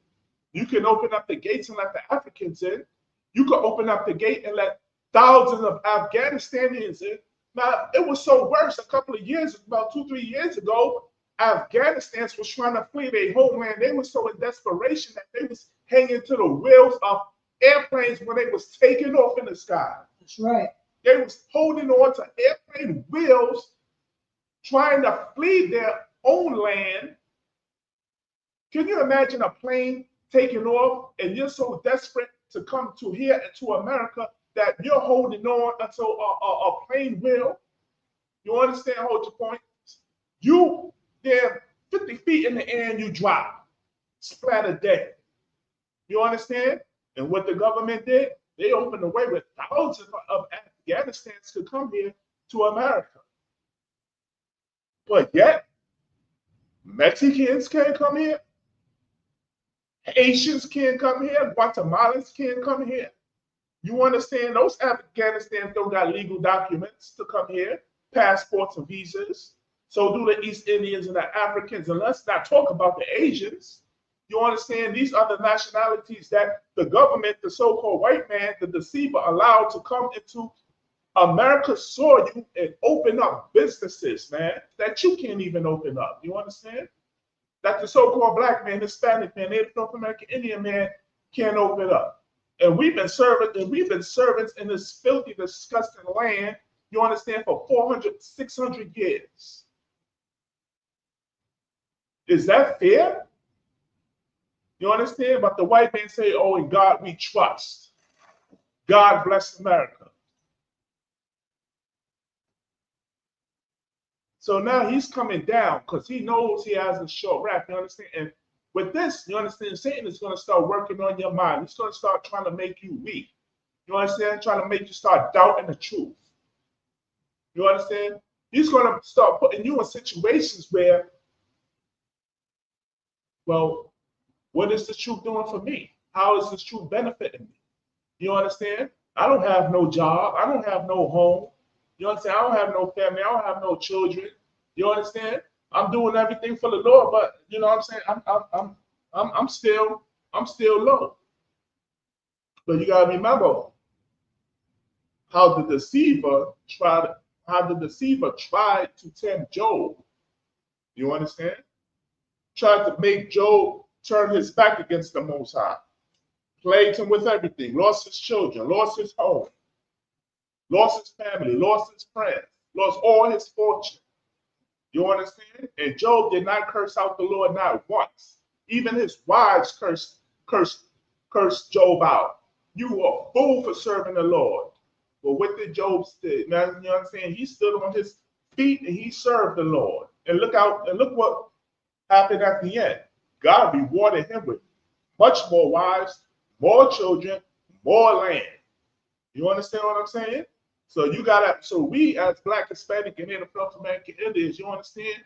You can open up the gates and let the Africans in. You can open up the gate and let thousands of Afghanistanians in. Now, it was so worse a couple of years, about 2-3 years ago, Afghanistan was trying to flee their homeland. They were so in desperation that they was hanging to the wheels of airplanes when they was taking off in the sky. That's right. They was holding on to airplane wheels, trying to flee their own land. Can you imagine a plane taking off and you're so desperate to come to here and to America that you're holding on until a plane wheel? You understand? Hold your point. They're 50 feet in the air and you drop, splatter dead. You understand? And what the government did, they opened the way with thousands of Afghanistans could come here to America. But yet, Mexicans can't come here. Haitians can't come here. Guatemalans can't come here. You understand? Those Afghanistans don't got legal documents to come here, passports and visas. So do the East Indians and the Africans. And let's not talk about the Asians. You understand? These are the nationalities that the government, the so-called white man, the deceiver, allowed to come into America's soil and open up businesses, man, that you can't even open up. You understand? That the so-called black man, Hispanic man, Native North American Indian man can't open up. And we've been servants in this filthy, disgusting land, you understand, for 400, 600 years. Is that fair? You understand? But the white man say, oh, in God we trust. God bless America. So now he's coming down because he knows he has a short rap, you understand? And with this, you understand, Satan is going to start working on your mind. He's going to start trying to make you weak. You understand? Trying to make you start doubting the truth. You understand? He's going to start putting you in situations where, well, what is the truth doing for me? How is this truth benefiting me? You understand? I don't have no job. I don't have no home. You understand? I don't have no family. I don't have no children. You understand? I'm doing everything for the Lord, but you know what I'm saying? I'm still low. But you gotta remember how the deceiver tried to tempt Job. You understand? Tried to make Job turn his back against the Most High. Plagued him with everything. Lost his children. Lost his home. Lost his family. Lost his friends. Lost all his fortune. You understand? And Job did not curse out the Lord not once. Even his wives cursed Job out. You are a fool for serving the Lord. But what did Job say? Now, you know what I'm saying? He stood on his feet and he served the Lord. And look what happened at the end. God rewarded him with much more wives, more children, more land. You understand what I'm saying? So we as Black, Hispanic, and Native North American Indians, you understand?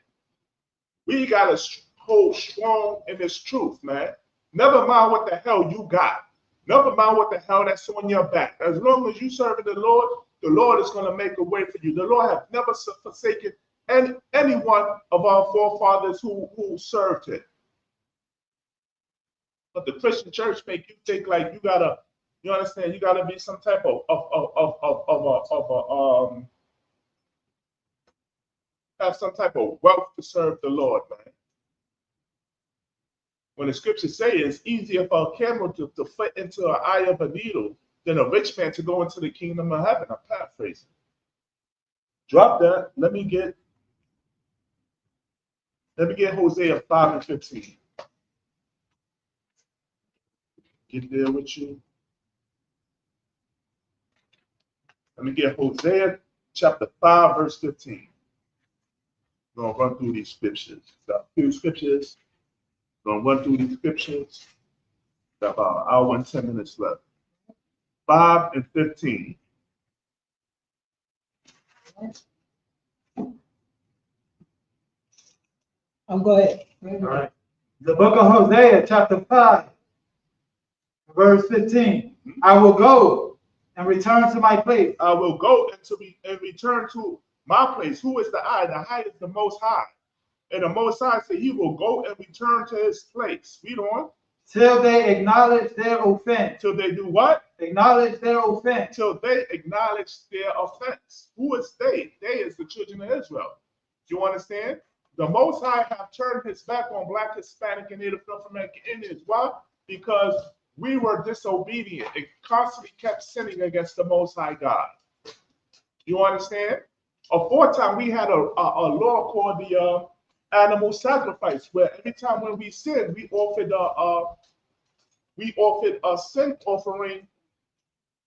We gotta hold strong in this truth, man. Never mind what the hell you got. Never mind what the hell that's on your back. As long as you serving the Lord is gonna make a way for you. The Lord has never forsaken any one of our forefathers who served him. But the Christian church make you think like you gotta, you understand, you gotta be some type of have some type of wealth to serve the Lord, man. When the scriptures say it's easier for a camel to fit into an eye of a needle than a rich man to go into the kingdom of heaven. I'm paraphrasing. Drop that. Let me get Hosea 5:15. Get there with you. Let me get Hosea chapter 5, verse 15. I'm going to run through these scriptures. Got a few scriptures. I'm going to run through these scriptures. Got about an hour and 10 minutes left. 5 and 15. Go ahead. All right. The book of Hosea, chapter 5, verse 15. I will go and return to my place. I will go and return to my place. Who is the I? The I is the Most High. And the Most High said he will go and return to his place. Read on. Till they acknowledge their offense. Till they do what? Acknowledge their offense. Till they acknowledge their offense. Who is they? They is the children of Israel. Do you understand? The Most High have turned his back on Black, Hispanic, and Native North American Indians. Why? Because we were disobedient and constantly kept sinning against the Most High God. You understand? Aforetime, we had a law called the animal sacrifice, where every time when we sinned, we offered a sin offering.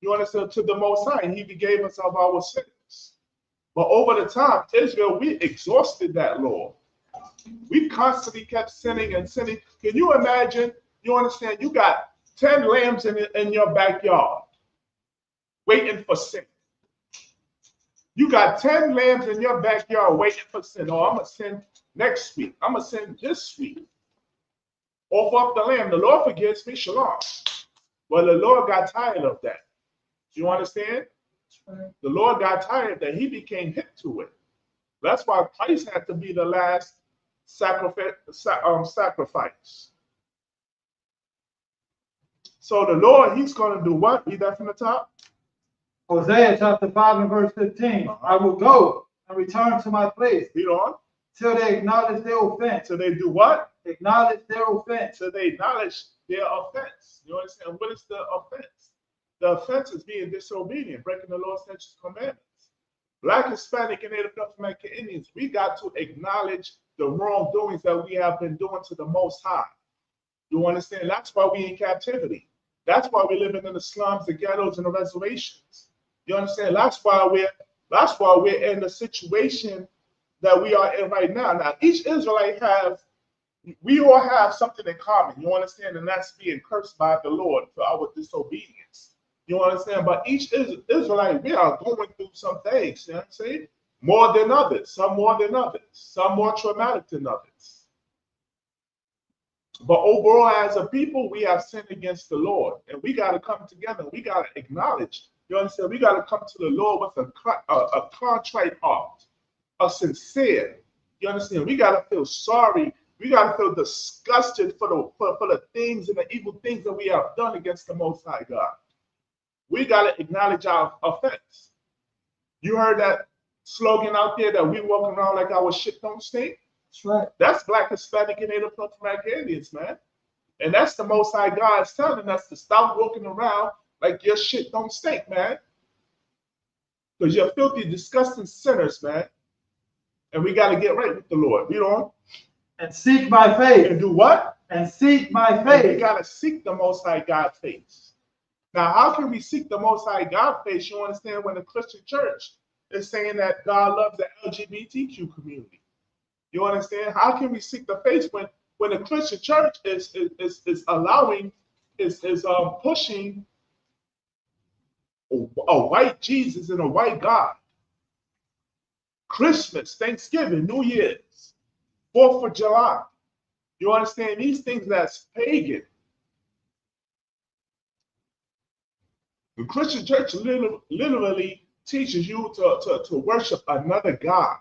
You understand, to the Most High, and he forgave us of our sins. But over the time, Israel, we exhausted that law. We constantly kept sinning and sinning. Can you imagine? You understand? You got 10 lambs in your backyard, waiting for sin. You got 10 lambs in your backyard waiting for sin. Oh, I'm going to sin next week. I'm going to sin this week. Offer up the lamb. The Lord forgives me. Shalom. Well, the Lord got tired of that. You understand? The Lord got tired that he became hip to it. That's why Christ had to be the last sacrifice. So the Lord, he's going to do what? Read that from the top. Hosea chapter 5 and verse 15. I will go and return to my place. Read on. Till they acknowledge their offense. So they do what? Acknowledge their offense. So they acknowledge their offense. You understand? What is the offense? The offense is being disobedient, breaking the Lord's statutes and commandments. Black, Hispanic, and Native American Indians, we got to acknowledge the wrongdoings that we have been doing to the Most High. You understand? That's why we in captivity. That's why we're living in the slums, the ghettos, and the reservations. You understand? That's why we're in the situation that we are in right now. Now, each Israelite we all have something in common. You understand? And that's being cursed by the Lord for our disobedience. You understand? But each Israelite, we are going through some things. You know what I'm saying? More than others. Some more than others. Some more traumatic than others. But overall, as a people, we have sinned against the Lord. And we got to come together. We got to acknowledge. You understand? We got to come to the Lord with a contrite heart. A sincere. You understand? We got to feel sorry. We got to feel disgusted for the things and the evil things that we have done against the Most High God. We got to acknowledge our offense. You heard that slogan out there that we walking around like our shit don't stink? That's right. That's Black, Hispanic, and Native American Indians, man. And that's the Most High God telling us to stop walking around like your shit don't stink, man. Because you're filthy, disgusting sinners, man. And we got to get right with the Lord. You know? And seek my face. And do what? And seek my face. And we got to seek the Most High God face. Now, how can we seek the Most High God face? You understand when the Christian church is saying that God loves the LGBTQ community. You understand? How can we seek the face when the Christian church is pushing a white Jesus and a white God? Christmas, Thanksgiving, New Year's, 4th of July. You understand? These things that's pagan. The Christian church literally teaches you to worship another God.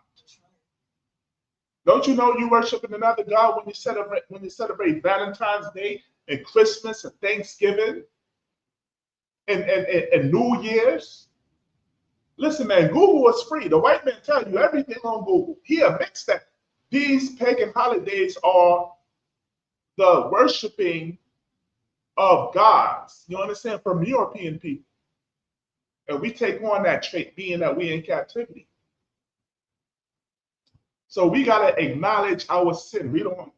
Don't you know you worshiping another God when you celebrate Valentine's Day and Christmas and Thanksgiving and New Year's? Listen, man, Google is free. The white man tell you everything on Google. He admits that these pagan holidays are the worshiping of gods, you understand, from European people. And we take on that trait, being that we're in captivity. So we got to acknowledge our sin. We don't.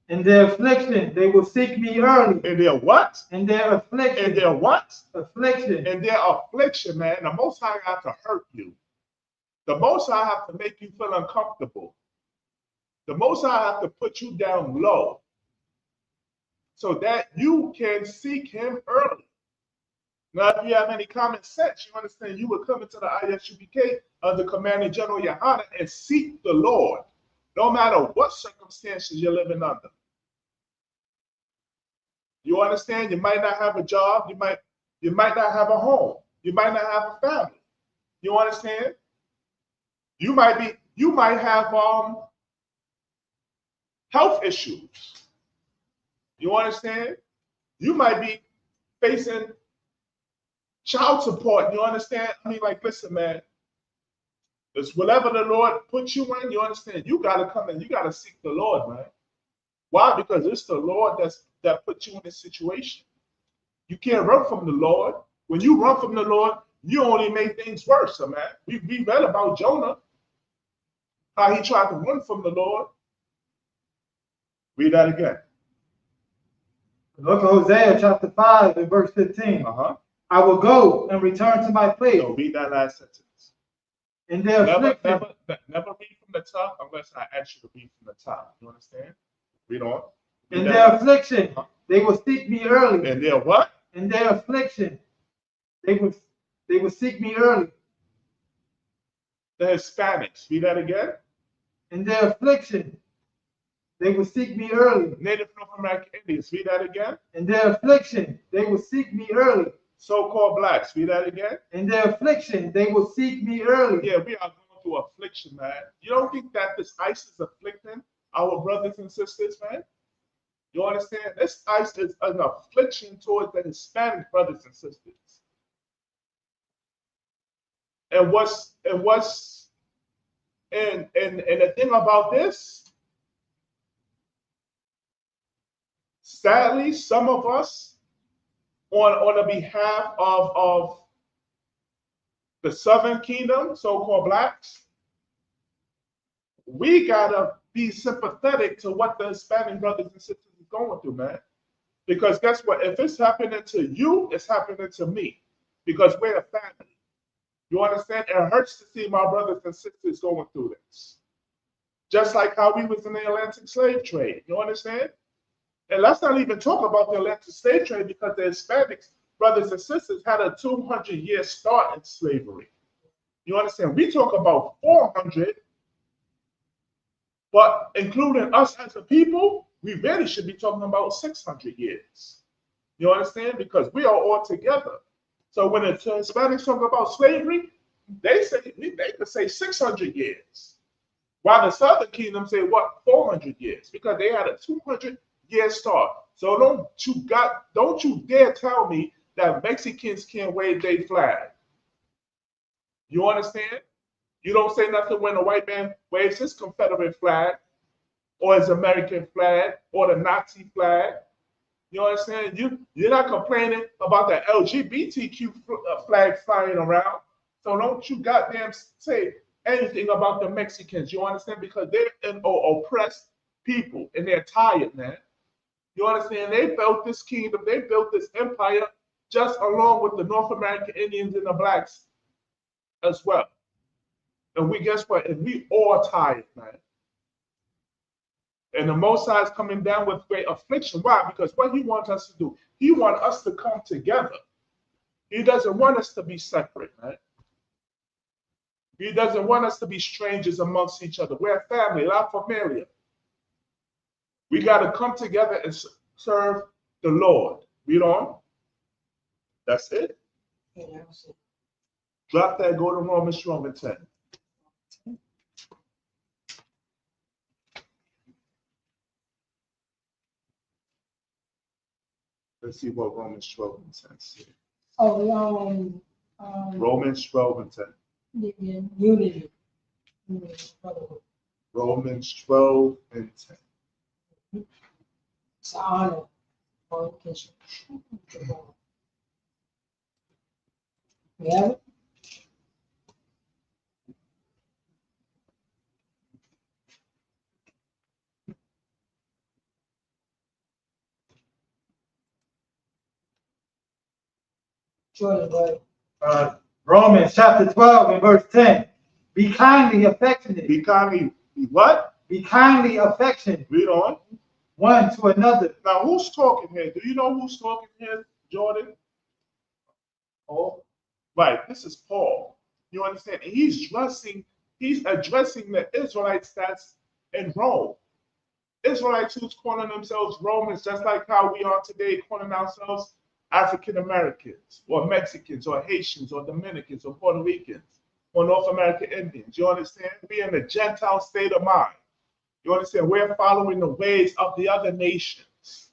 In their affliction, they will seek me early. In their what? In their affliction. In their what? Affliction. In their affliction, man. The Most High have to hurt you. The Most High have to make you feel uncomfortable. The Most High have to put you down low so that you can seek him early. Now, if you have any common sense, you understand you would come into the Isupk of the Commander General Yohana and seek the Lord, no matter what circumstances you're living under. You understand? You might not have a job. You might not have a home. You might not have a family. You understand? You might have health issues. You understand? You might be facing child support. You understand? I mean, like, listen, man. It's whatever the Lord puts you in, you understand? You got to come in. You got to seek the Lord, man. Why? Because it's the Lord that put you in this situation. You can't run from the Lord. When you run from the Lord, you only make things worse, man. We read about Jonah, how he tried to run from the Lord. Read that again. Look at Hosea chapter 5 and verse 15. I will go and return to my place. No, read that last sentence. In their affliction. Never read from the top unless I ask you to read from the top. You understand? Read on. In their affliction, they will seek me early. In their what? In their affliction, they will seek me early. The Hispanics. Read that again. In their affliction, they will seek me early. Native North American Indians. Read that again. In their affliction, they will seek me early. So-called blacks. Read that again. In their affliction, they will seek me early. Yeah, we are going through affliction, man. You don't think that this ice is afflicting our brothers and sisters, man? You understand? This ice is an affliction towards the Hispanic brothers and sisters. And the thing about this, sadly, some of us on the behalf of the Southern Kingdom, so-called blacks, we gotta be sympathetic to what the Hispanic brothers and sisters are going through, man. Because guess what? If it's happening to you, it's happening to me. Because we're a family. You understand? It hurts to see my brothers and sisters going through this. Just like how we was in the Atlantic slave trade. You understand? And let's not even talk about the Atlantic slave trade because the Hispanics, brothers and sisters, had a 200-year start in slavery. You understand? We talk about 400, but including us as a people, we really should be talking about 600 years. You understand? Because we are all together. So when the Hispanics talk about slavery, they could say 600 years. While the Southern Kingdom say, what, 400 years? Because they had a 200-year start. So don't you dare tell me that Mexicans can't wave their flag. You understand? You don't say nothing when a white man waves his Confederate flag or his American flag or the Nazi flag. You understand? You're not complaining about the LGBTQ flag flying around. So don't you goddamn say anything about the Mexicans. You understand? Because they're an oppressed people and they're tired, man. You understand? They built this kingdom, they built this empire just along with the North American Indians and the blacks as well. And guess what? And we all tired, man. And the Most High is coming down with great affliction. Why? Because what he wants us to do, he wants us to come together. He doesn't want us to be separate, man. He doesn't want us to be strangers amongst each other. We're a family, la familia. We got to come together and serve the Lord. Read on. That's it. Drop that, go to Romans 12:10. Let's see what Romans 12:10 says. Oh, Romans 12:10. Unity. Romans 12:10. It's an honor. You have it? Romans chapter 12 and verse 10. Be kindly affectionate. Be kindly, what? Be kindly affectionate. Read on. One to another. Now, who's talking here? Do you know who's talking here, Jordan? Paul. Right, this is Paul. You understand? And he's addressing the Israelites that's in Rome. Israelites who's calling themselves Romans, just like how we are today calling ourselves African Americans or Mexicans or Haitians or Dominicans or Puerto Ricans or North American Indians. You understand? We're in a Gentile state of mind. You understand? We're following the ways of the other nations,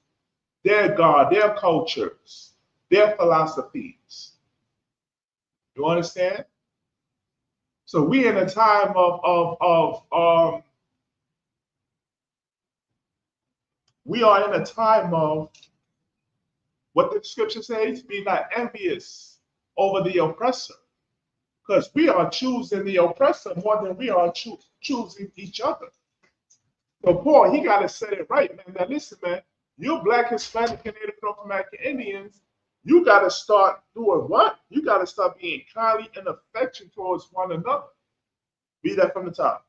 their God, their cultures, their philosophies. You understand? So we in a time we are in a time of what the scripture says, be not envious over the oppressor. Because we are choosing the oppressor more than we are choosing each other. So Paul, he got to set it right, man. Now listen, man, you Black, Hispanic, and Native North American Indians, you got to start doing what? You got to start being kindly and affectionate towards one another. Read that from the top.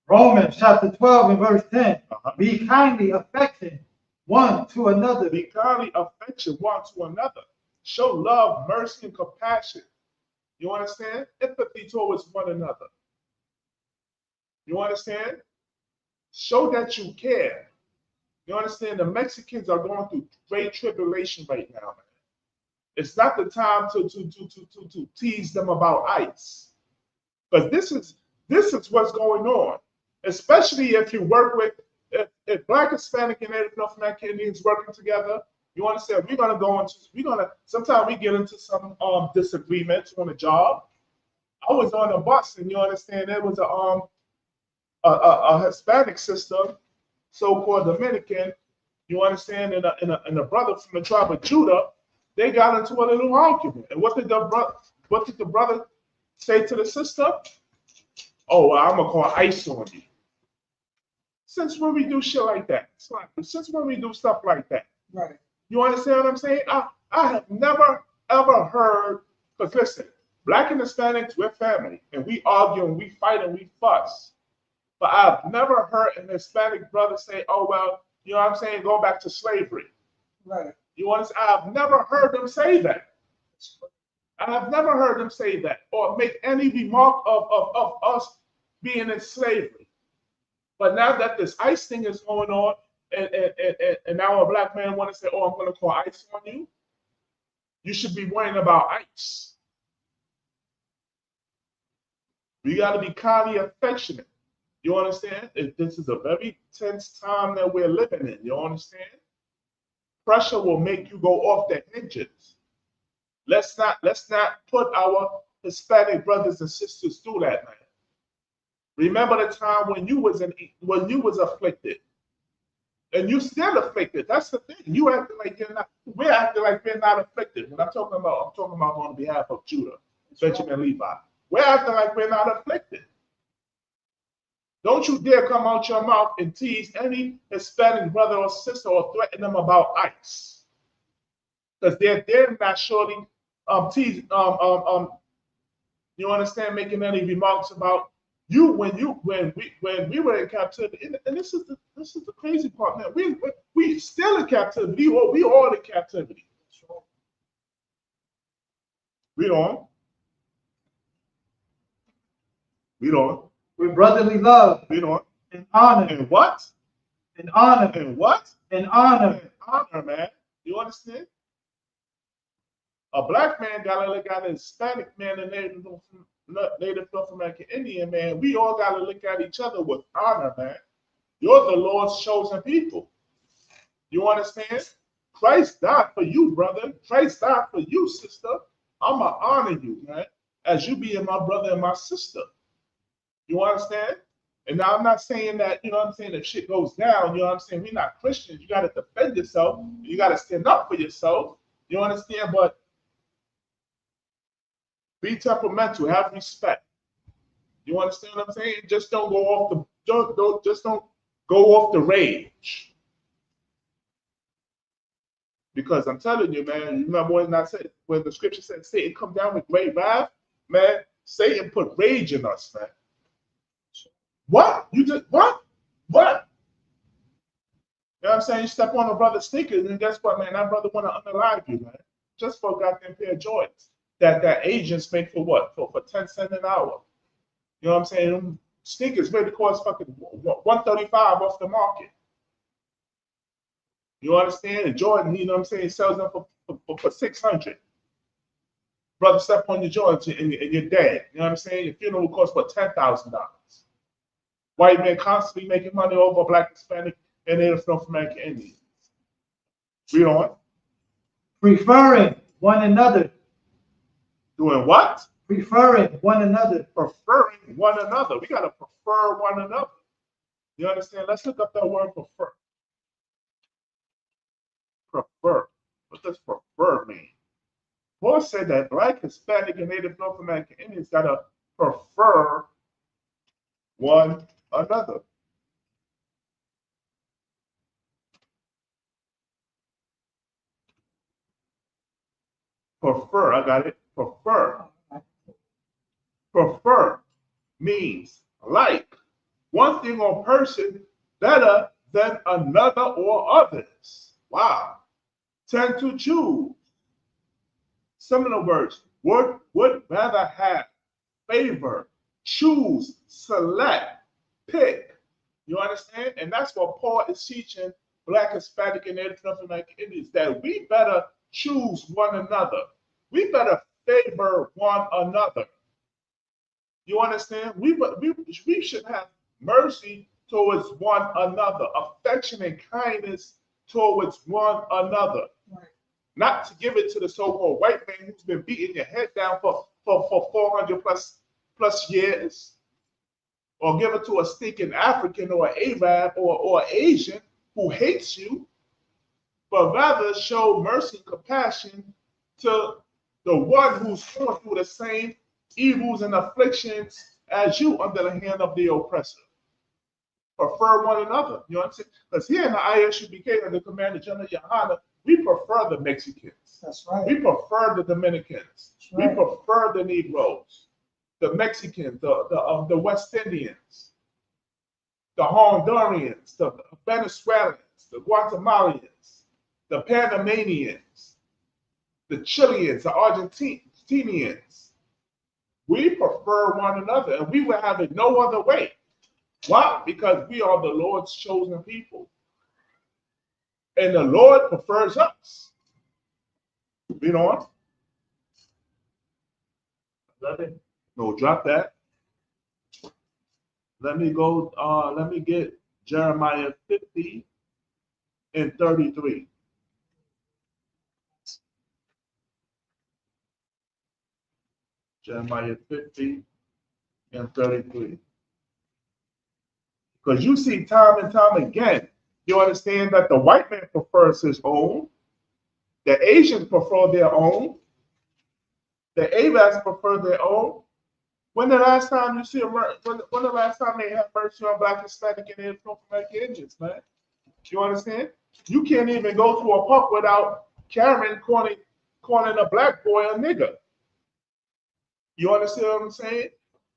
Romans chapter 12 and verse 10. Be kindly affectionate one to another. Be kindly affectionate one to another. Show love, mercy, and compassion. You understand? Empathy towards one another. You understand? Show that you care. You understand? The Mexicans are going through great tribulation right now, man. It's not the time to tease them about ICE. Because this is what's going on. Especially if you work with if Black, Hispanic, and Native North American Indians working together. You understand? Sometimes we get into some disagreements on the job. I was on a bus, and you understand there was a Hispanic sister, so-called Dominican, you understand, and a brother from the tribe of Judah. They got into a little argument. And what did the brother say to the sister? Oh, well, I'm gonna call ICE on you. Since when we do shit like that? Since when we do stuff like that? Right. You understand what I'm saying? I have never ever heard. Because listen, Black and Hispanics, we're family, and we argue and we fight and we fuss. But I've never heard an Hispanic brother say, "Oh well, you know what I'm saying? Go back to slavery." Right. You understand? I've never heard them say that. I have never heard them say that or make any remark of us being in slavery. But now that this ICE thing is going on, and now a Black man want to say, "Oh, I'm going to call ICE on you," you should be worrying about ICE. We got to be kindly affectionate. You understand? This is a very tense time that we're living in. You understand? Pressure will make you go off the hinges. Let's not put our Hispanic brothers and sisters through that, man. Remember the time when you was afflicted, and you still afflicted. That's the thing. You acting like you're not. We're acting like we're not afflicted. When I'm talking about on behalf of Judah, Benjamin, Levi. We're acting like we're not afflicted. Don't you dare come out your mouth and tease any Hispanic brother or sister or threaten them about ICE, because they're not surely you understand, making any remarks about you when we were in captivity. And this is the crazy part, man. We still in captivity. We all in captivity. Read on. With brotherly love. Read on. And honor. And what? And honor. And what? And honor. And honor, man. You understand? A Black man gotta look at a Hispanic man and Native North American Indian man. We all gotta look at each other with honor, man. You're the Lord's chosen people. You understand? Christ died for you, brother. Christ died for you, sister. I'ma honor you, man, as you being my brother and my sister. You understand? And now I'm not saying that, you know what I'm saying, if shit goes down, you know what I'm saying, we're not Christians. You got to defend yourself. You got to stand up for yourself. You understand? But be temperamental. Have respect. You understand what I'm saying? Just don't go off don't go off the rage. Because I'm telling you, man, you remember when the scripture said Satan come down with great wrath? Man, Satan put rage in us, man. What? You just what? What? You know what I'm saying? You step on a brother's sneakers, and guess what, man? That brother want to unalive you, man. Just for a goddamn pair of Jordans that agents make for what? For 10 cents an hour. You know what I'm saying? Sneakers maybe cost fucking $135 off the market. You understand? And Jordan, you know what I'm saying, sells them for $600. Brother, step on your Jordans and you're dead. You know what I'm saying? Your funeral will cost about $10,000. White men constantly making money over Black, Hispanic, and Native North American Indians. Read on. Preferring one another. Doing what? Preferring one another. Preferring one another. We got to prefer one another. You understand? Let's look up that word prefer. Prefer. What does prefer mean? Paul said that Black, Hispanic, and Native North American Indians got to prefer one another. Prefer, I got it. Prefer. Prefer means like one thing or person better than another or others. Wow. Tend to choose. Similar words. Would rather have, favor, choose, select, pick. You understand? And that's what Paul is teaching Black, Hispanic, and Native American Indians, that we better choose one another. We better favor one another. You understand? We should have mercy towards one another, affection and kindness towards one another. Right. Not to give it to the so-called white man who's been beating your head down for 400 plus years, or give it to a stinking African or an Arab or Asian who hates you, but rather show mercy and compassion to the one who's going through the same evils and afflictions as you under the hand of the oppressor. Prefer one another. You understand? Because here in the ISUPK, under the Commander General Yohana, we prefer the Mexicans. That's right. We prefer the Dominicans. Right. We prefer the Negroes, the Mexicans, the West Indians, the Hondurans, the Venezuelans, the Guatemalans, the Panamanians, the Chileans, the Argentinians. We prefer one another, and we would have it no other way. Why? Because we are the Lord's chosen people. And the Lord prefers us. Read on. No, drop that. Let me go, let me get Jeremiah 50 and 33. Jeremiah 50 and 33. Because you see time and time again, you understand that the white man prefers his own, the Asians prefer their own, the Arabs prefer their own. When the last time you see when the last time they had mercy on Black, Hispanic, and Native American Indians, man? You understand? You can't even go to a park without Karen calling a black boy a nigger. You understand what I'm saying?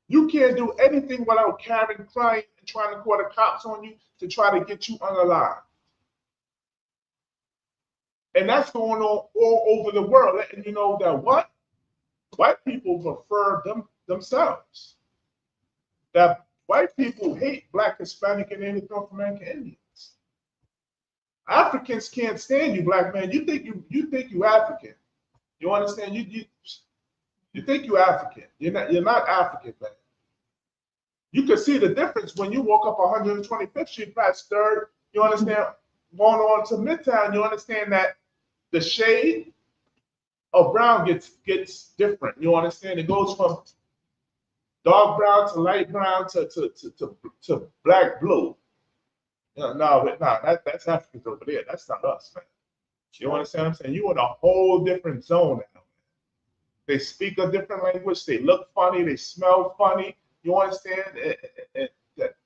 You can't do anything without Karen crying and trying to call the cops on you to try to get you unalive. And that's going on all over the world. And you know that what? White people prefer themselves. That white people hate Black, Hispanic, and Native American Indians. Africans can't stand you, black man. You think you African. You understand? You think you African. You're not African, man. You can see the difference when you walk up 125th Street past 3rd. You understand? Going on to Midtown, you understand that the shade of brown gets different. You understand? It goes from dark brown to light brown to black blue. No, that's Africans over there. That's not us, man. You understand what I'm saying? You're in a whole different zone now. They speak a different language. They look funny. They smell funny. You understand?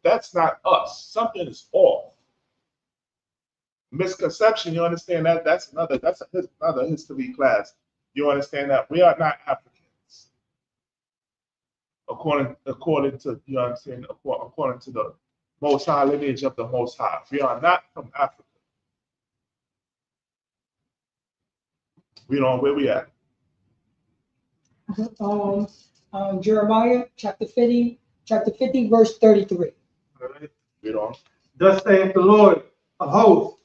That's not us. Something is off. Misconception. You understand that? That's another history class. You understand that we are not Africans, according to, you understand, according to the Most High lineage of the Most High. We are not from Africa. We know where we at. Jeremiah chapter 50, verse 33. All right. Read on. Thus saith the Lord of hosts.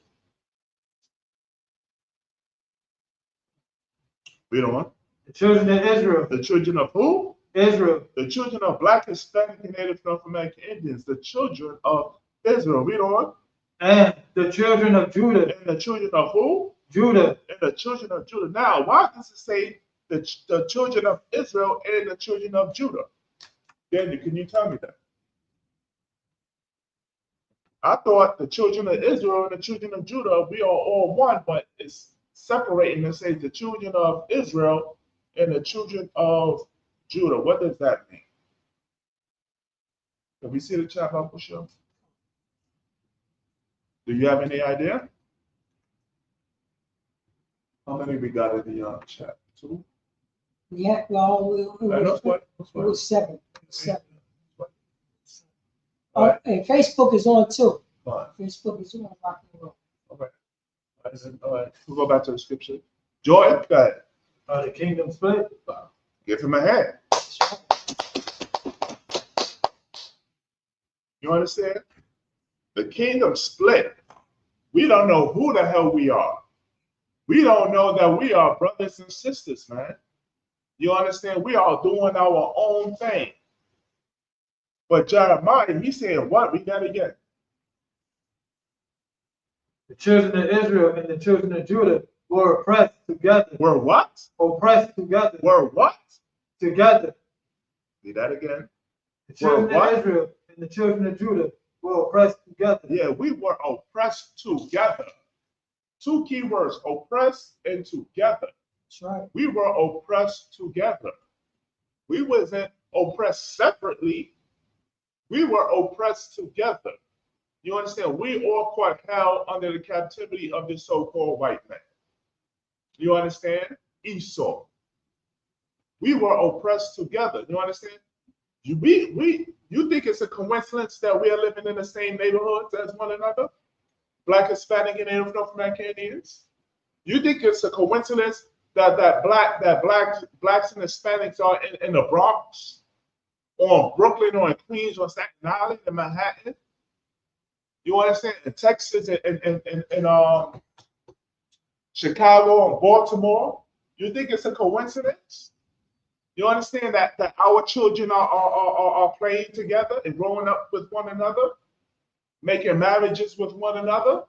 Read on. The children of Israel. The children of who? Israel. The children of Black, Hispanic, and Native American Indians. The children of Israel. Read on. And the children of Judah. And the children of who? Judah. And the children of Judah. Now, why does it say the children of Israel and the children of Judah? Daniel, can you tell me that? I thought the children of Israel and the children of Judah, we are all one, but it's separating and say the children of Israel and the children of Judah. What does that mean? Can we see the chat, Uncle Show? Do you have any idea? How many we got in the chat? 2? Yeah, well, it was 7. 7. Right. And Facebook is on too. Right. Facebook is on rock and roll. Okay. All right. We'll go back to the scripture. Joy, go ahead. The kingdom split. Give him a hand. You understand? The kingdom split. We don't know who the hell we are. We don't know that we are brothers and sisters, man. You understand? We are doing our own thing. But Jeremiah, he said what? Read that again. The children of Israel and the children of Judah were oppressed together. Were what? Oppressed together. Were what? Together. Read that again. The children of Israel and the children of Judah were oppressed together. Yeah, we were oppressed together. Two key words, oppressed and together. That's right. We were oppressed together. We wasn't oppressed separately. We were oppressed together. You understand? We all caught hell under the captivity of this so-called white man. You understand? Esau. We were oppressed together. You understand? You think it's a coincidence that we are living in the same neighborhoods as one another? Black, Hispanic, and Native North American Indians? You think it's a coincidence that blacks and Hispanics are in the Bronx, or in Brooklyn, or in Queens, or Staten Island, and Manhattan? You understand? In Texas, and Chicago, and Baltimore? You think it's a coincidence? You understand that our children are playing together and growing up with one another, making marriages with one another,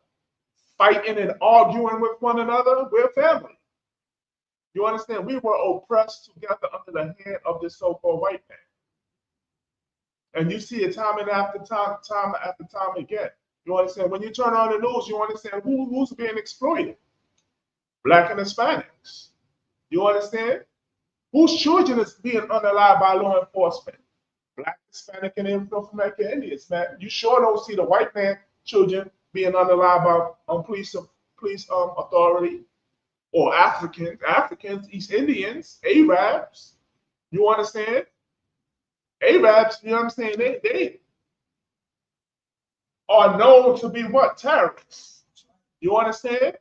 fighting and arguing with one another? We're family. You understand? We were oppressed together under the hand of this so-called white man. And you see it time and after time again. You understand? When you turn on the news, you understand who's being exploited. Black and Hispanics. You understand? Whose children is being unalive by law enforcement? Black, Hispanic, and North American Indians, man. You sure don't see the white man children being unalive by police authority, or Africans, East Indians, Arabs. You understand? Arabs, you understand? They are known to be what? Terrorists. You understand?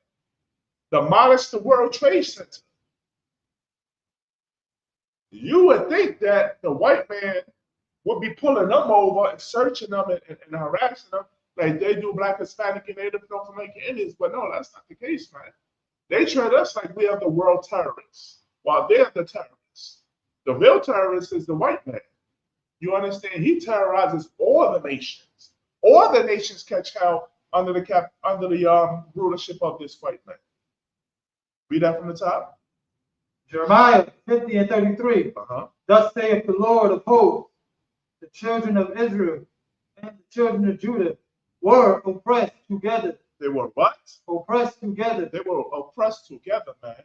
Demolished the World Trade Center. You would think that the white man would be pulling them over and searching them and harassing them like they do Black, Hispanic, and Native North American Indians. But no, that's not the case, man. They treat us like we are the world terrorists, while they're the terrorists. The real terrorist is the white man. You understand? He terrorizes all the nations. All the nations catch hell under the rulership of this white man. Read that from the top. Jeremiah 50 and 33. Thus saith the Lord of hosts, the children of Israel and the children of Judah were oppressed together. They were what? Oppressed together. They were oppressed together, man.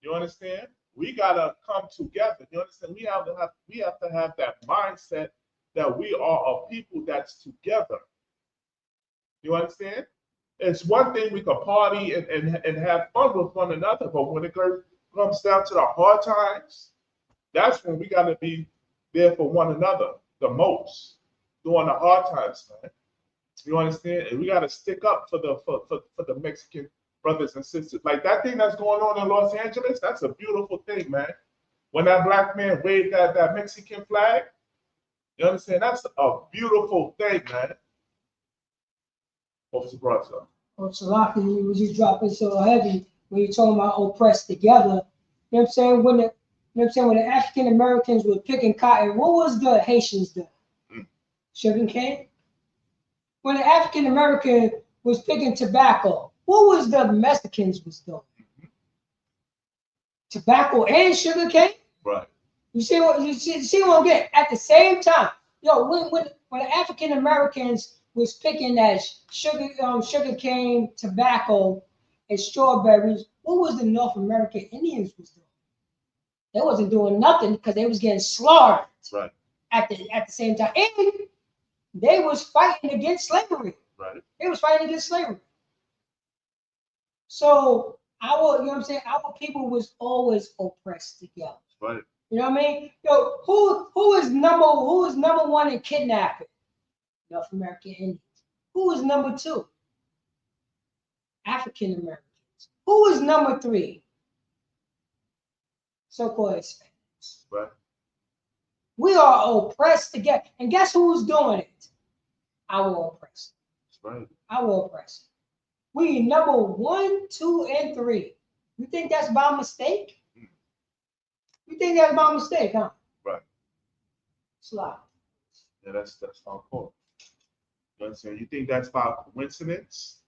You understand? We gotta come together. You understand? We have to have that mindset that we are a people that's together. You understand? It's one thing we can party and have fun with one another, but when it comes down to the hard times, that's when we gotta be there for one another the most during the hard times, man. You understand? And we gotta stick up for the Mexican brothers and sisters. Like that thing that's going on in Los Angeles, that's a beautiful thing, man. When that black man waved that Mexican flag, you understand? That's a beautiful thing, man. Officer Bronson. Oh, Salaki, you was just dropping so heavy when you're talking about oppressed together. You know what I'm saying? When the African Americans were picking cotton, what was the Haitians doing? Sugar cane? When the African American was picking tobacco, what was the Mexicans was doing? Tobacco and sugar cane? Right. You see what I'm getting? At the same time, when the African Americans was picking that sugar cane, tobacco, and strawberries, what was the North American Indians was doing? They wasn't doing nothing because they was getting slaughtered. Right. At the same time, and they was fighting against slavery. Right. They was fighting against slavery. So our people was always oppressed together. Right. You know what I mean? Who is number one in kidnapping? North American Indians. Who is number two? African Americans. Who is number three? So-called Hispanics. Right. We are oppressed together. And guess who's doing it? I will oppress. That's right. I will oppress. We number 1, 2, and 3. You think that's by mistake? You think that's by mistake, huh? Right. Slide. Yeah, that's our point. You understand? You think that's by coincidence?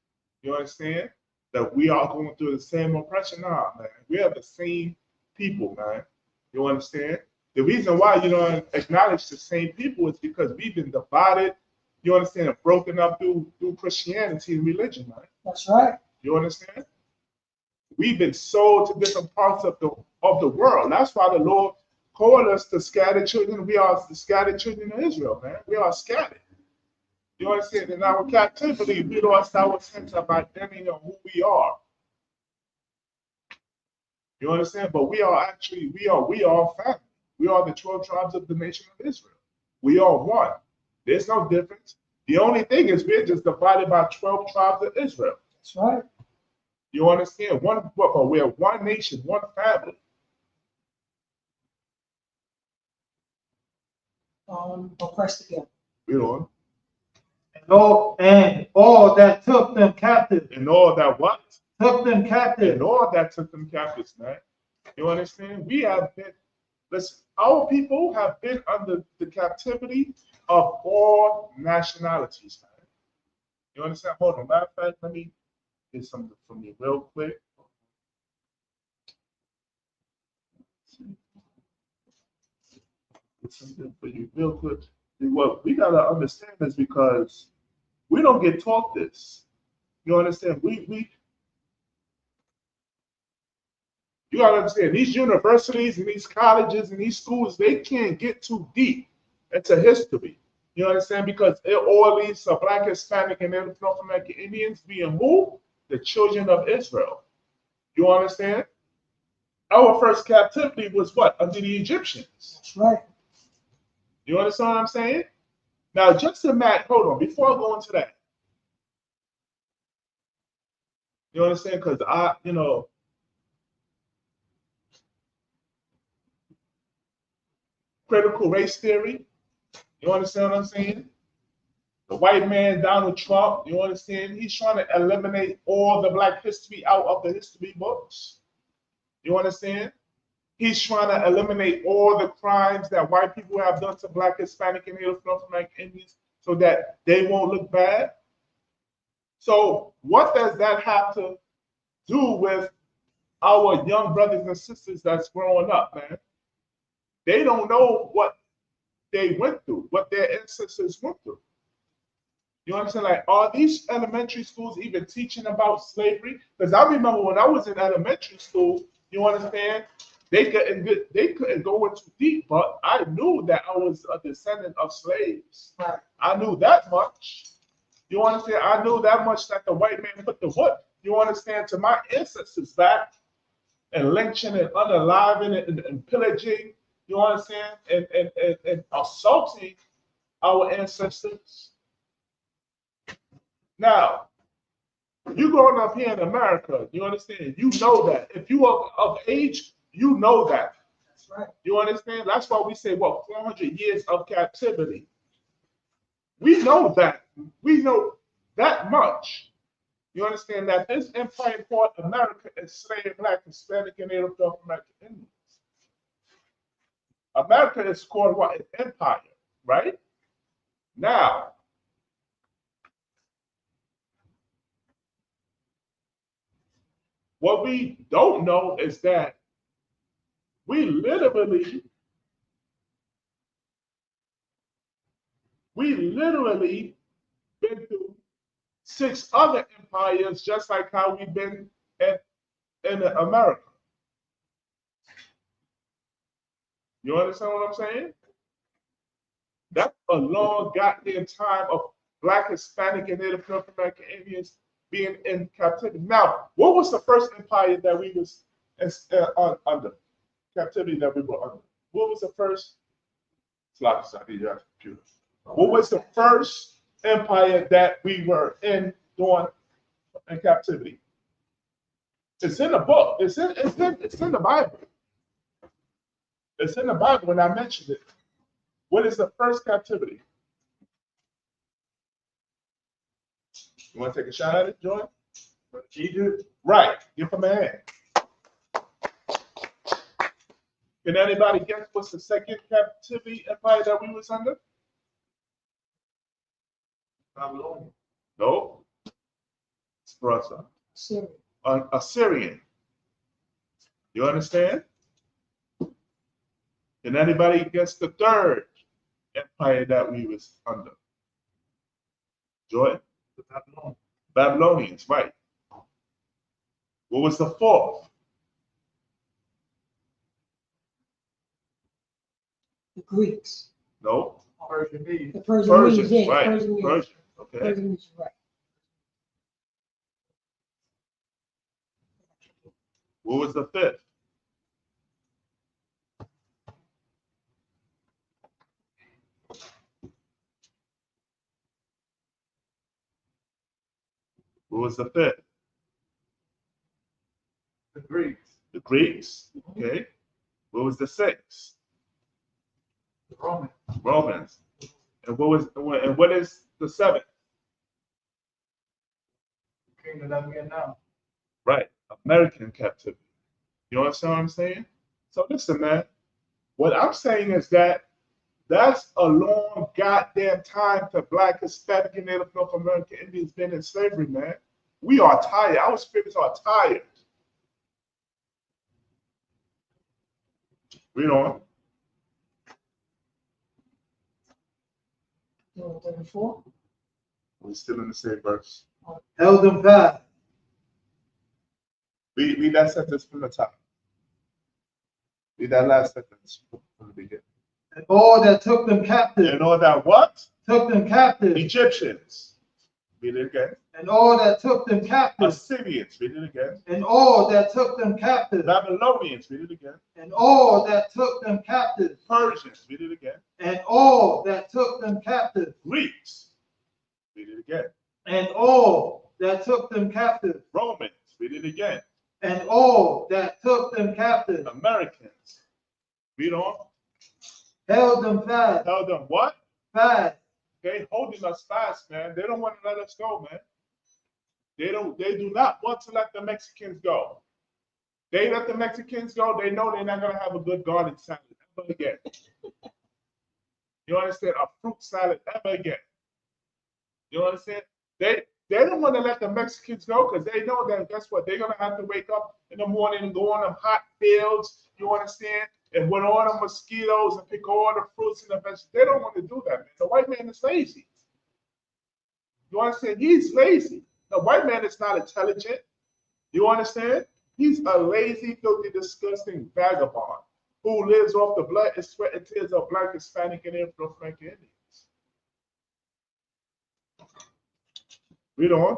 You understand? That we are going through the same oppression? Nah, man. We are the same people, man. You understand? The reason why you don't acknowledge the same people is because we've been divided, you understand, and broken up through Christianity and religion, man. That's right. You understand? We've been sold to different parts of the world. That's why the Lord called us the scattered children. We are the scattered children of Israel, man. We are scattered. You understand? In our captivity, we lost our sense of identity of who we are. You understand? But we are actually, we are family. We are the 12 tribes of the nation of Israel. We are one. There's no difference. The only thing is we're just divided by 12 tribes of Israel. That's right. You understand? We're one nation, one family. Oppressed together. You know. And all that took them captive. And all that what? Took them captive. And all that took them captives, man. You understand? We have been, listen, our people have been under the captivity of all nationalities, man. You understand? Hold on. Matter of fact, let me get something from you real quick. Get something for you real quick. What we gotta understand is because we don't get taught this. You understand? You gotta understand, these universities and these colleges and these schools, they can't get too deep into history. You understand? Because all these Black, Hispanic, and North American Indians being moved, the children of Israel. You understand? Our first captivity was what? Under the Egyptians. That's right. You understand what I'm saying? Now, just imagine, hold on, before I go into that. You understand? Because critical race theory. You understand what I'm saying? The white man, Donald Trump, you understand? He's trying to eliminate all the Black history out of the history books. You understand? He's trying to eliminate all the crimes that white people have done to Black, Hispanic, and North American Indians so that they won't look bad. So what does that have to do with our young brothers and sisters that's growing up, man? They don't know what they went through, what their ancestors went through. You understand? Like, are these elementary schools even teaching about slavery? Because I remember when I was in elementary school, you understand, they couldn't go into deep, but I knew that I was a descendant of slaves. Right. I knew that much. You understand? I knew that much that the white man put the wood, you understand, to my ancestors back and lynching and unaliving and pillaging, you understand, and assaulting our ancestors. Now, you growing up here in America, you understand, you know that. If you are of age, you know that. That's right. You understand? That's why we say, what, 400 years of captivity. We know that. We know that much. You understand that this empire called America enslaved Black, Hispanic, and Native American Indians. America is called what? An empire, right? Now, what we don't know is that we literally been through 6 other empires, just like how we've been in America. You understand what I'm saying? That's a long goddamn time of Black, Hispanic, and Native American Indians being in captivity. Now, what was the first empire that we was under? Captivity that we were under. What was the first? What was the first empire that we were in during captivity? It's in the book. It's in the Bible. It's in the Bible when I mentioned it. What is the first captivity? You want to take a shot at it, Joy? Egypt? Right. Give him a hand. Can anybody guess what's the second captivity empire that we was under? Babylonian. No. It's brother. Assyrian. You understand? Can anybody guess the third empire that we was under? Joy? The Babylonians. Babylonians, right. What was the fourth? The Greeks. No. Persian Medes. The Persian Medes, yeah. Right. Persian Medes. Persian. Okay. Persian Medes, right. What was the fifth? What was the fifth? The Greeks. The Greeks. Okay. What was the sixth? The Romans. Romans. And what is the seventh? The kingdom that we are now. Right. American captivity. You understand what I'm saying? So listen, man. What I'm saying is that that's a long goddamn time to Black, Hispanic, and Native North American Indians been in slavery, man. We are tired. Our spirits are tired. Read on. 34. We're still in the same verse. Held them fast. Read that sentence from the top. Read that last sentence from the beginning. And all that took them captive. And all that what? Took them captive. Egyptians. Read it again. And all that took them captive. Assyrians. Read it again. And all that took them captive. Babylonians. Read it again. And all that took them captive. Persians. Read it again. And all that took them captive. Greeks. Read it again. And all that took them captive. Romans. Read it again. And all that took them captive. Americans. Read on. Held them fast. Held them what? Fast. Okay, holding us fast, man. They don't want to let us go, man. They do not want to let the Mexicans go. They let the Mexicans go, they know they're not gonna have a good garden salad ever again. You understand? A fruit salad ever again. You understand? They don't want to let the Mexicans go because they know that guess what? They're gonna have to wake up in the morning and go on them hot fields, you understand? And with all the mosquitoes and pick all the fruits and the vegetables. They don't want to do that, man. The white man is lazy. You understand? He's lazy. The white man is not intelligent. You understand? He's a lazy, filthy, disgusting vagabond who lives off the blood and sweat and tears of Black, Hispanic, and Afro-American Indians. Read on.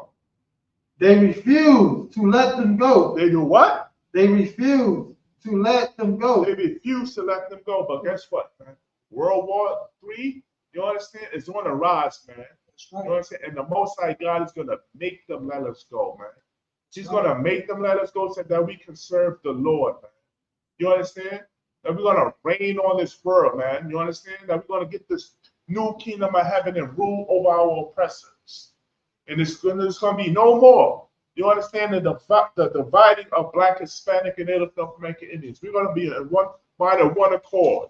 They refuse to let them go. They do what? They refuse to let them go. They refuse to let them go. But guess what, man? World War III, you understand, is on the rise, man. That's right. You understand? And the Most High God is going to make them let us go, man. He's going to make them let us go so that we can serve the Lord, man. You understand? That we're going to reign on this world, man. You understand? That we're going to get this new kingdom of heaven and rule over our oppressors. And it's going to be no more. You understand the dividing of Black, Hispanic, and Native American Indians. We're going to be by the one accord,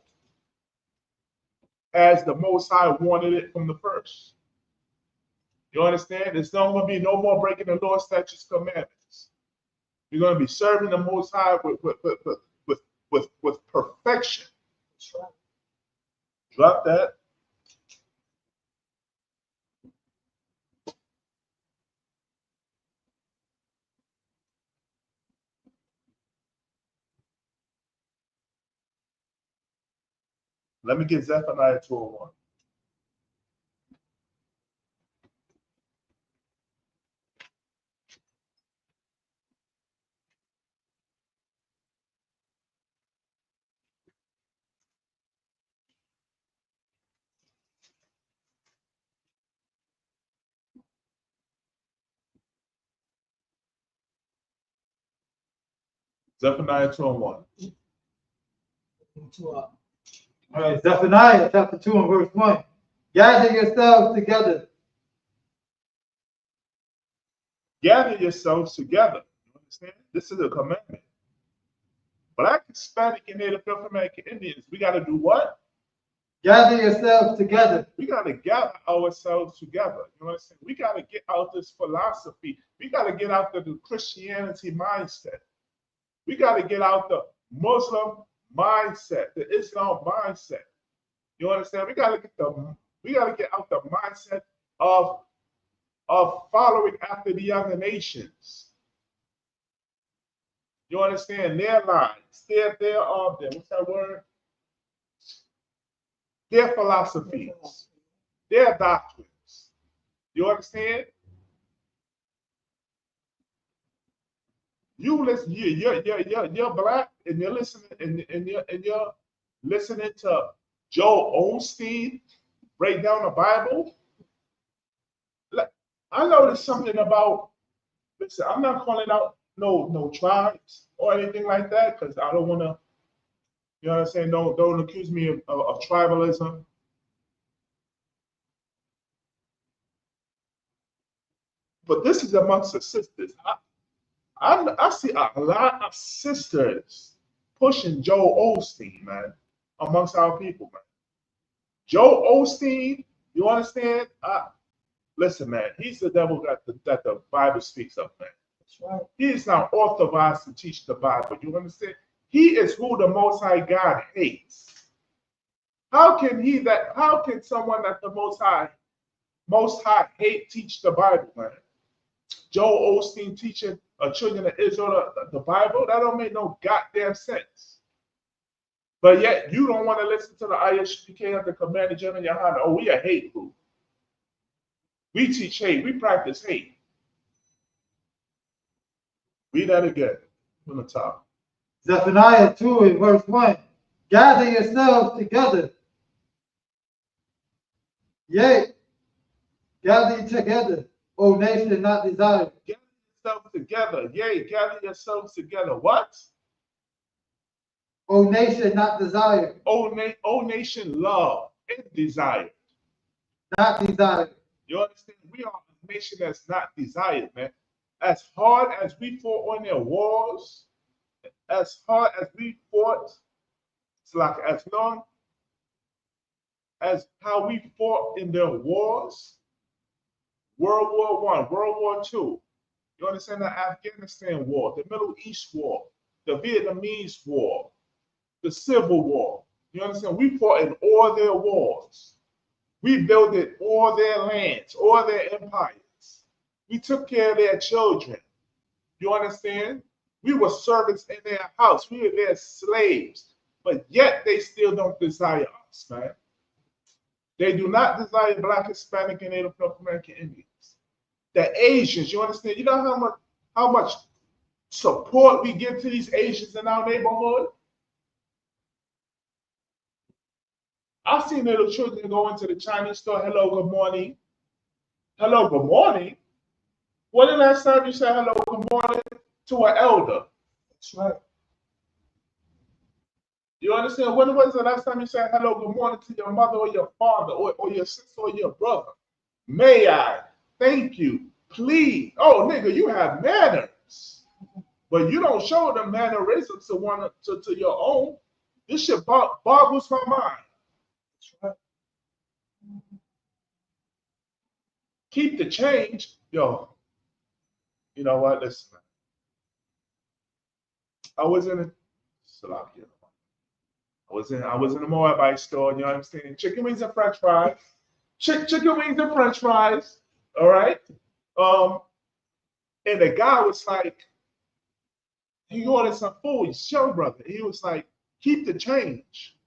as the Most High wanted it from the first. You understand? There's not going to be no more breaking the law, statutes, commandments. We're going to be serving the Most High with perfection. That's right. Drop that. Let me get Zephaniah 2:1. Zephaniah 2:1. All right, Zephaniah chapter 2 and verse 1. Gather yourselves together. gather yourselves together. You understand? This is a commandment. Black, Hispanic, and Native American Indians, we got to do what? Gather yourselves together. We got to gather ourselves together. You understand? We got to get out this philosophy. We got to get out the Christianity mindset. We got to get out the Muslim mindset, the Islam mindset. You understand? We got to get out the mindset of following after the other nations. You understand? Their lines, their what's that word? Their philosophies, their doctrines. You understand? You listen. You're black, and you're listening, and you're listening to Joel Osteen break down the Bible. I noticed something about. Listen, I'm not calling out no tribes or anything like that because I don't want to. You know what I'm saying? Don't accuse me of tribalism. But this is amongst the sisters. I see a lot of sisters pushing Joel Osteen, man, amongst our people, man. Joel Osteen, you understand? Listen, man, he's the devil that the Bible speaks of, man. That's right. He is not authorized to teach the Bible. You understand? He is who the Most High God hates. How can someone that the Most High hate teach the Bible, man? Joel Osteen teaching children of Israel the Bible? That don't make no goddamn sense. But yet you don't want to listen to the ISUPK of the Commander General Yohana. Oh, we a hate group. We teach hate. We practice hate. Read that again from the top. Zephaniah 2 and verse 1. Gather yourselves together. Yea, gather you together, O nation not desired. Gather yourselves together. Yea, gather yourselves together. What? O nation not desired. O nation love and desired. Not desired. You understand? We are a nation that's not desired, man. As hard as we fought on their wars, as hard as we fought, it's like as long as how we fought in their wars, World War I, World War II, you understand, the Afghanistan war, the Middle East war, the Vietnamese war, the Civil War, you understand? We fought in all their wars. We builded all their lands, all their empires. We took care of their children. You understand? We were servants in their house. We were their slaves. But yet they still don't desire us, man. They do not desire Black, Hispanic, and Native American Indians. The Asians, you understand? You know how much support we give to these Asians in our neighborhood? I've seen little children go into the Chinese store, hello, good morning. Hello, good morning. When the last time you said hello, good morning to an elder? That's right. You understand? When was the last time you said hello, good morning to your mother or your father or your sister or your brother? May I? Thank you. Please. Oh, nigga, you have manners. But you don't show them mannerisms to your own. This shit boggles my mind. That's right. Keep the change. Yo, you know what? Listen, man. I was in a Moabite store, you know what I'm saying? Chicken wings and French fries. Chicken wings and French fries. All right. And the guy was like, he ordered some food, his young brother. He was like, keep the change.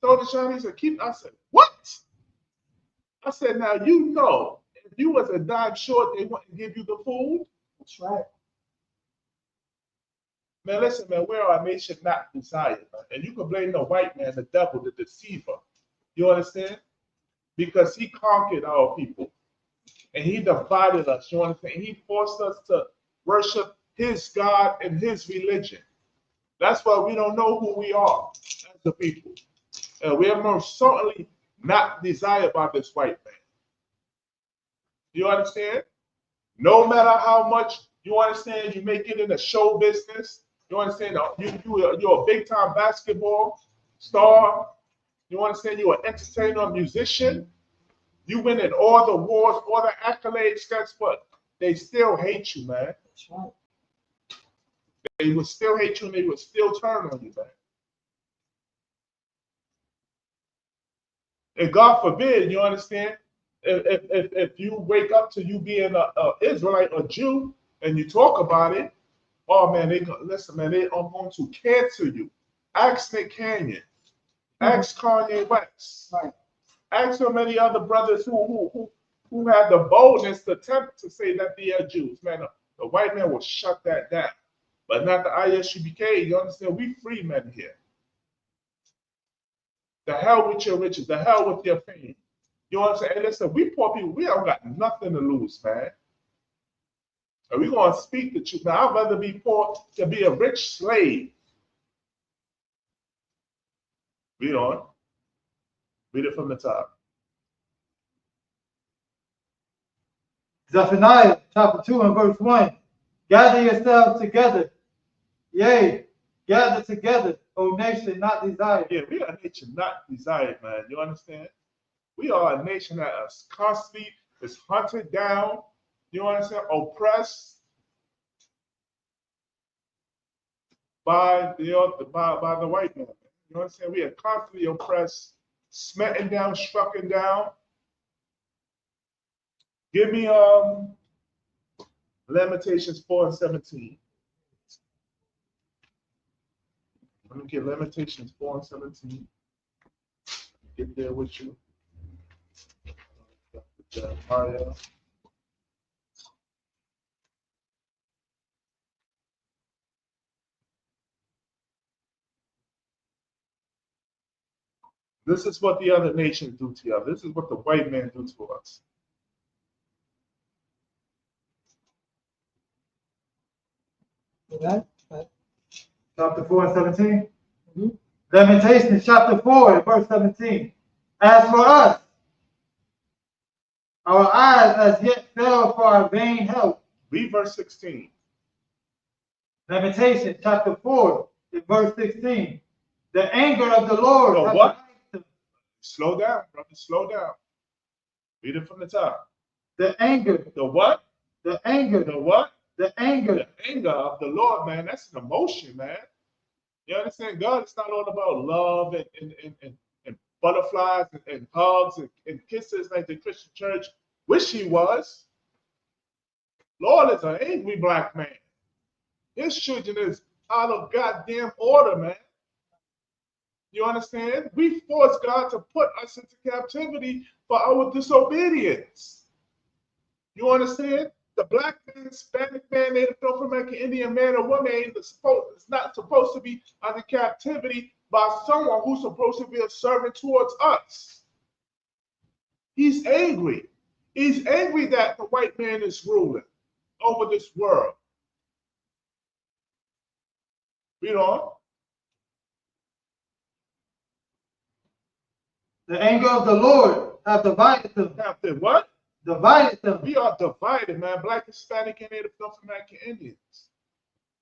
So the Chinese said, keep. I said, what? I said, now you know, if you was a dime short, they wouldn't give you the food. That's right. Man, listen, man, we are a nation not desired, man. And you can blame the white man, the devil, the deceiver. You understand? Because he conquered our people. And he divided us, you understand? And he forced us to worship his God and his religion. That's why we don't know who we are as the people. And we are most certainly not desired by this white man. You understand? No matter how much you understand, you make it in the show business. You understand? You're a big time basketball star. You understand? You're an entertainer, a musician. You win in all the wars, all the accolades. Guess what? They still hate you, man. That's right. They would still hate you, and they would still turn on you, man. And God forbid, you understand? If you wake up to you being a Israelite, a Jew, and you talk about it, oh man, listen, man, they are going to cancel you. Ask Nick Canyon, ask Kanye West, Right. ask so many other brothers who had the boldness to attempt to say that they are Jews. Man, the white man will shut that down, but not the ISUPK. You understand? We free men here. The hell with your riches, the hell with your fame. You know what I'm saying? Hey, listen, we poor people, we don't got nothing to lose, man. And we're going to speak the truth. Now, I'd rather be poor than be a rich slave. Read on. Read it from the top. Zephaniah chapter 2 and verse 1. Gather yourselves together. Yea, gather together, O nation not desired. Yeah, we are a nation not desired, man. You understand? We are a nation that is constantly is hunted down. You understand? Oppressed by the white man. You understand? We are constantly oppressed, smitten down, strucken down. Give me Lamentations 4 and 17. Let me get Lamentations 4 and 17. Get there with you. Jeremiah. This is what the other nations do to you. This is what the white man do to us. Okay. Right. Chapter 4 and 17. Mm-hmm. Lamentations chapter 4 and verse 17. As for us, our eyes as yet fell for our vain help. Read verse 16. Lamentations chapter 4 and verse 16. The anger of the Lord. So what? Slow down, brother. Slow down. Read it from the top. The anger. The what? The anger. The what? The anger. The anger of the Lord, man. That's an emotion, man. You understand? God is not all about love and butterflies and hugs and kisses like the Christian church wish he was. Lord is an angry black man. His children is out of goddamn order, man. You understand? We force God to put us into captivity for our disobedience. You understand? The black man, Hispanic man, Native North American Indian man or woman is not supposed to be under captivity by someone who's supposed to be a servant towards us. He's angry. He's angry that the white man is ruling over this world. You know? The anger of the Lord hath divided them. Have they what? Divided them. We are divided, man. Black, Hispanic, and Native North American Indians.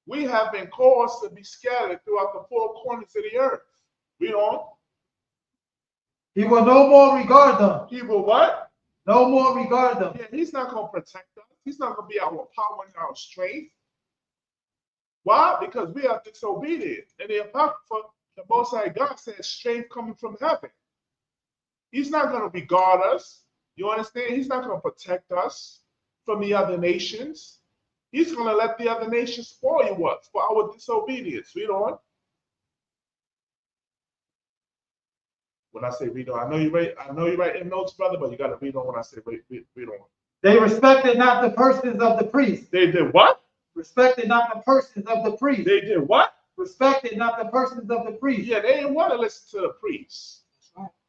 We have been caused to be scattered throughout the four corners of the earth. Read on. He will no more regard them. He will what? No more regard them. Yeah, he's not going to protect us. He's not going to be our power and our strength. Why? Because we are disobedient. And the Apocrypha, the Most High God says strength coming from heaven. He's not going to regard us. You understand? He's not going to protect us from the other nations. He's going to let the other nations spoil us for our disobedience. Read on. When I say read on, I know you write in notes, brother, but you got to read on when I say read on. They respected not the persons of the priests. They did what? Respected not the persons of the priests. They did what? Respected not the persons of the priests. Yeah, they didn't want to listen to the priests.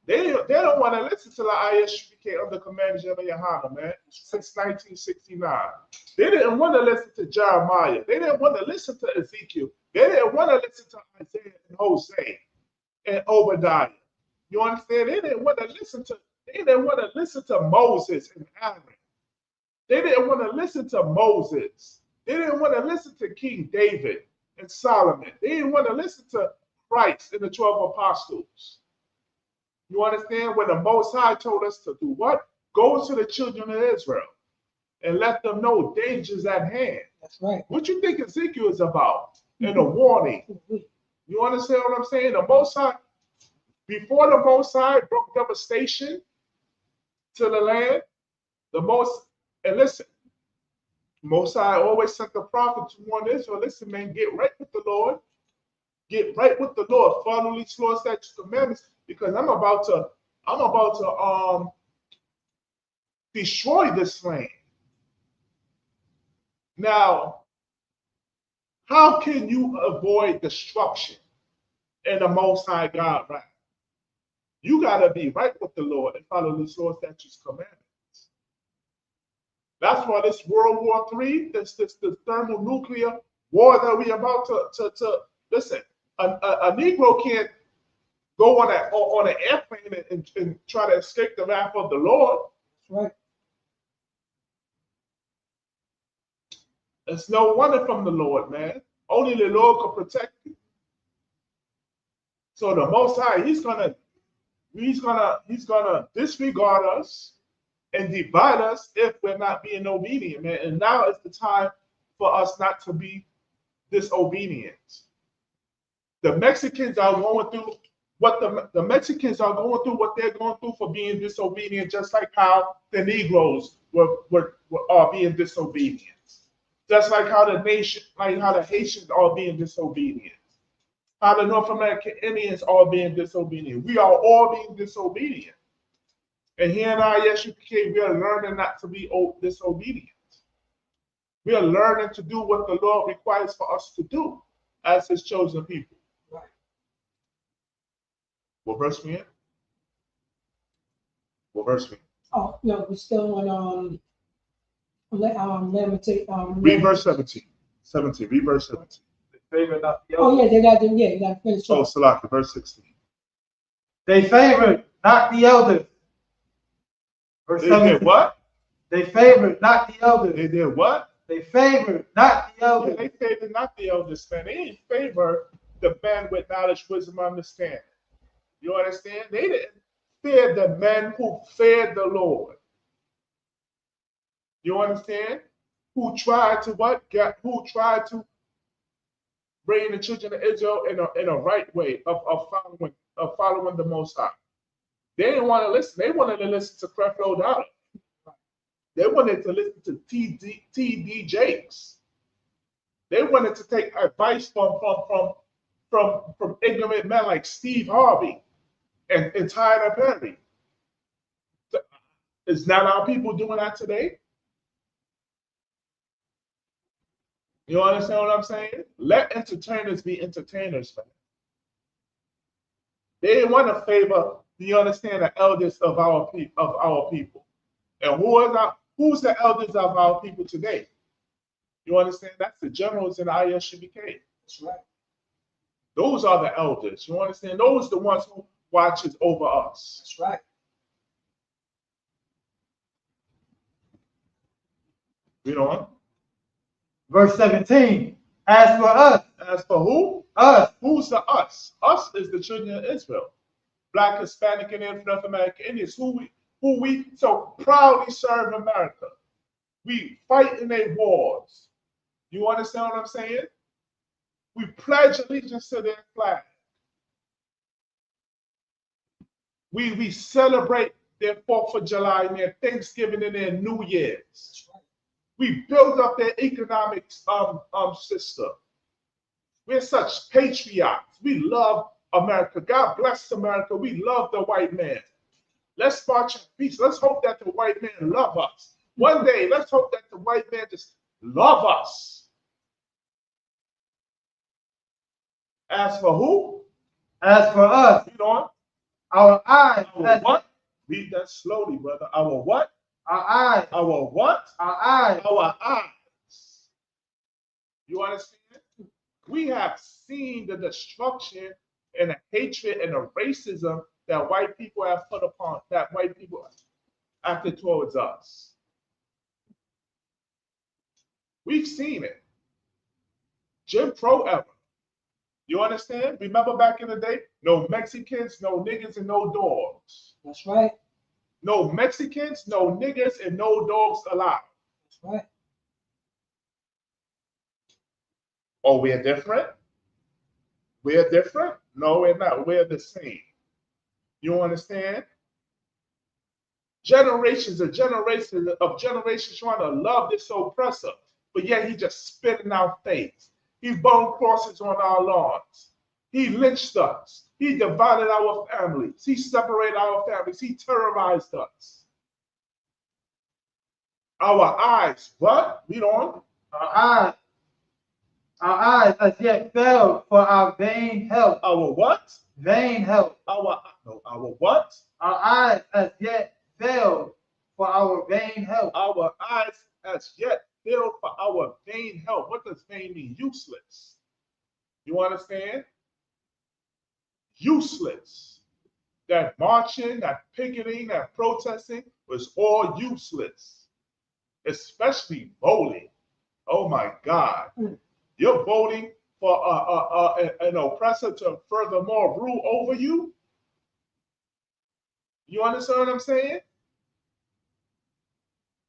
They don't want to listen to the ISUPK under command of Yahana, man, since 1969. They didn't want to listen to Jeremiah. They didn't want to listen to Ezekiel. They didn't want to listen to Isaiah and Hosea and Obadiah. You understand? They didn't want to listen to Moses and Aaron. They didn't want to listen to Moses. They didn't want to listen to King David and Solomon. They didn't want to listen to Christ and the 12 apostles. You understand? When the Most High told us to do what? Go to the children of Israel and let them know dangers at hand. That's right. What you think Ezekiel is about? And a warning. You understand what I'm saying? The Most High, before the Most High brought devastation to the land, and listen, Most High always sent the prophet to warn Israel, listen, man, get right with the Lord. Get right with the Lord. Follow these laws, statutes, commandments, because I'm about to destroy this land. Now, how can you avoid destruction in the Most High God, right? You got to be right with the Lord and follow these laws, statutes, commandments. That's why this World War III, this thermonuclear war that we about to listen. A Negro can't go on an airplane and try to escape the wrath of the Lord. That's right. It's no wonder from the Lord, man. Only the Lord can protect you. So the Most High, he's gonna disregard us and divide us if we're not being obedient, man. And now is the time for us not to be disobedient. The Mexicans are going through what the Mexicans are going through what they're going through for being disobedient, just like how the Negroes are being disobedient. Just like how the Haitians are being disobedient. How the North American Indians are being disobedient. We are all being disobedient. And here in HEAQUARTERS, we are learning not to be disobedient. We are learning to do what the Lord requires for us to do as his chosen people. Right. What verse we in? What verse we in? Oh, no, we're still on Read verse 17. 17. Read verse 17. Favorite not the Oh, elders. yeah, you got to finish. Oh, Salaki, verse 16. They favored not the elders. Verse They 17. did what? They favored not the elders. They did what? They favored not the elders. Yeah, they favored not the elders, man. They didn't favor the men with knowledge, wisdom, understanding. You understand? They didn't fear the men who feared the Lord. You understand? Who tried to what? Who tried to bring the children of Israel in a right way of following the Most High. They didn't want to listen. They wanted to listen to Creflo Dollar. They wanted to listen to T.D. Jakes. They wanted to take advice from ignorant men like Steve Harvey and Tyler Perry. Is not our people doing that today? You understand what I'm saying? Let entertainers be entertainers, man. They didn't want to favor, do you understand, the elders of our people. And who's the elders of our people today? You understand? That's the generals in the Isupk. That's right. Those are the elders. You understand? Those are the ones who watches over us. That's right. Read on. Verse 17. As for us. As for who? Us. Who's the us? Us is the children of Israel. Black, Hispanic, and North American Indians. Who we so proudly serve America. We fight in their wars. You understand what I'm saying? We pledge allegiance to their flag. We celebrate their 4th of July and their Thanksgiving and their New Year's. We build up their economic system. We're such patriots. We love America. God bless America. We love the white man. Let's march in peace. Let's hope that the white man love us. One day, let's hope that the white man just love us. As for who? As for us. Read on. Our eyes. Our what? Read that slowly, brother. Our what? Our eyes. Our what? Our eyes. Our eyes. You understand? We have seen the destruction and the hatred and the racism that white people have put upon, that white people acted towards us. We've seen it. Jim Crow era. You understand? Remember back in the day? No Mexicans, no niggas, and no dogs. That's right. No Mexicans, no niggas, and no dogs allowed. That's right. Oh, we're different? We're different? No, we're not. We're the same. You understand? Generations and generations of generations trying to love this oppressor, but yet he just spit in our face. He burned crosses on our lawns. He lynched us. He divided our families. He separated our families. He terrorized us. Our eyes, what? Read on. Our eyes as yet failed for our vain help. Our what? Vain help. Our what? Our eyes as yet failed for our vain help. Our eyes as yet failed for our vain help. What does vain mean? Useless. You understand? Useless. That marching, that picketing, that protesting was all useless. Especially voting. Oh my God. You're voting for an oppressor to furthermore rule over you? You understand what I'm saying?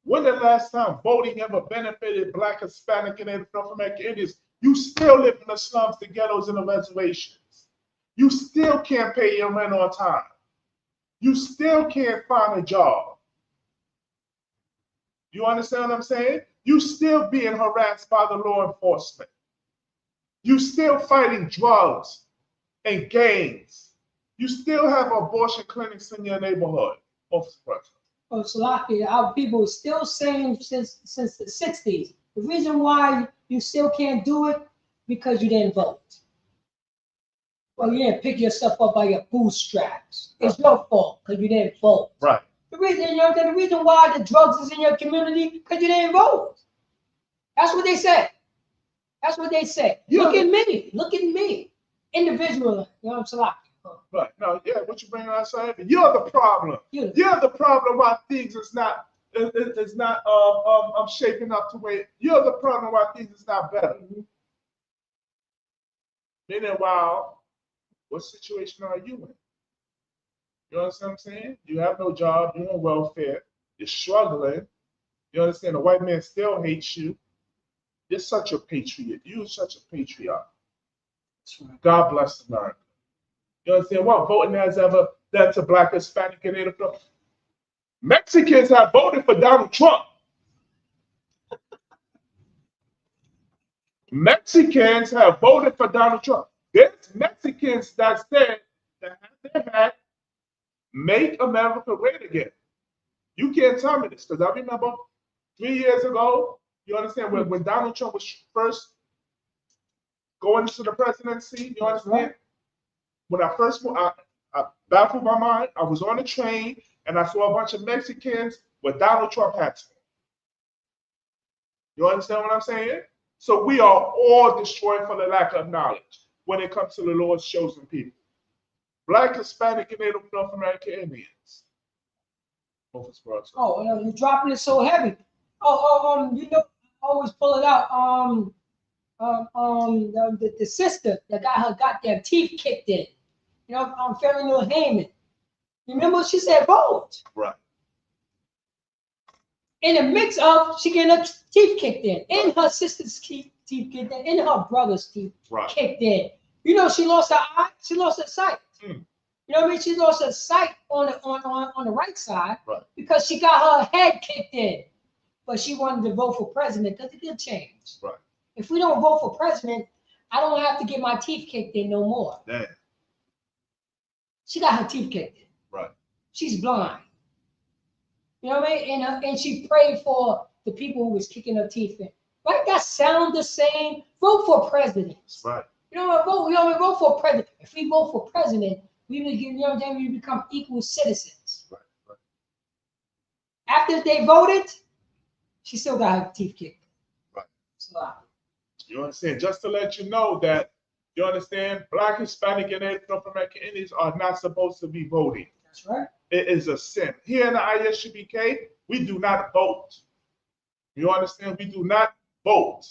When the last time voting ever benefited Black, Hispanic, and North American Indians? You still live in the slums, the ghettos, and the reservations. You still can't pay your rent on time. You still can't find a job. You understand what I'm saying? You still being harassed by the law enforcement. You still fighting drugs and gangs. You still have abortion clinics in your neighborhood. Officer President. Oh, Salaki, our people still saying since the 60s. The reason why you still can't do it, because you didn't vote. Well, you didn't pick yourself up by your bootstraps. It's your fault because you didn't vote. Right. The reason why the drugs is in your community, because you didn't vote. That's what they say. That's what they say. Look at me. Look at me. Individual. You know what I'm saying? Right. No, yeah, what you bring outside? You're the problem. You're the problem why things is not shaping up to where you're the problem why things is not better. Meanwhile, what situation are you in? You understand what I'm saying? You have no job, you're on welfare, you're struggling. You understand the white man still hates you. You're such a patriot. You're such a patriot. God bless America. You understand what voting has ever done to Black, Hispanic, and Native? Mexicans have voted for Donald Trump. Mexicans have voted for Donald Trump. There's Mexicans that said that have their hat, make America great again. You can't tell me this because I remember 3 years ago, you understand, when Donald Trump was first going into the presidency, you understand? When I first moved, I baffled my mind. I was on a train and I saw a bunch of Mexicans with Donald Trump hats on. You understand what I'm saying? So we are all destroyed for the lack of knowledge when it comes to the Lord's chosen people. Black, Hispanic, and Native North American Indians. Oh, you're dropping it so heavy. You know, I always pull it out. The sister that got her goddamn teeth kicked in. You know, I'm Fairly Neil Heyman. You remember what she said? Vote. Right. In the mix of she getting her teeth kicked in, and her sister's teeth kicked in, and her brother's teeth kicked in. You know, she lost her eye. She lost her sight. You know what I mean? She lost her sight on the right side because she got her head kicked in. But she wanted to vote for president because it did change. Right. If we don't vote for president, I don't have to get my teeth kicked in no more. Damn. She got her teeth kicked in. Right. She's blind. You know what I mean? And she prayed for the people who was kicking her teeth in. Right? That sound the same. Vote for president. Right. You know what? Vote for president. If we vote for president, we become equal citizens. Right. Right. After they voted, she still got her teeth kicked. Right. So, you understand? Just to let you know that, you understand, Black, Hispanic, and Native North American Indians are not supposed to be voting. That's right. It is a sin. Here in the ISUPK, we do not vote. You understand? We do not vote.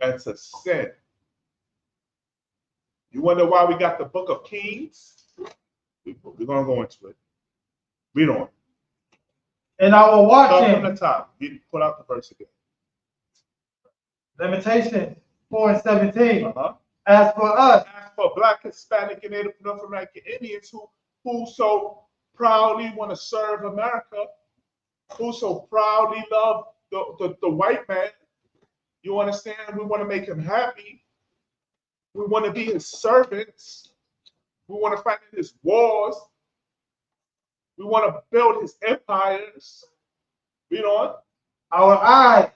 That's a sin. You wonder why we got the Book of Kings? We're going to go into it. Read on. And I will watch Start him. from the top. Put out the verse again. Lamentations 4:17. As for us, as for Black, Hispanic, and Native North American Indians who so proudly want to serve America, who so proudly love the white man, you understand? We want to make him happy. We want to be his servants. We want to fight in his wars. We want to build his empires. Read on. Our eyes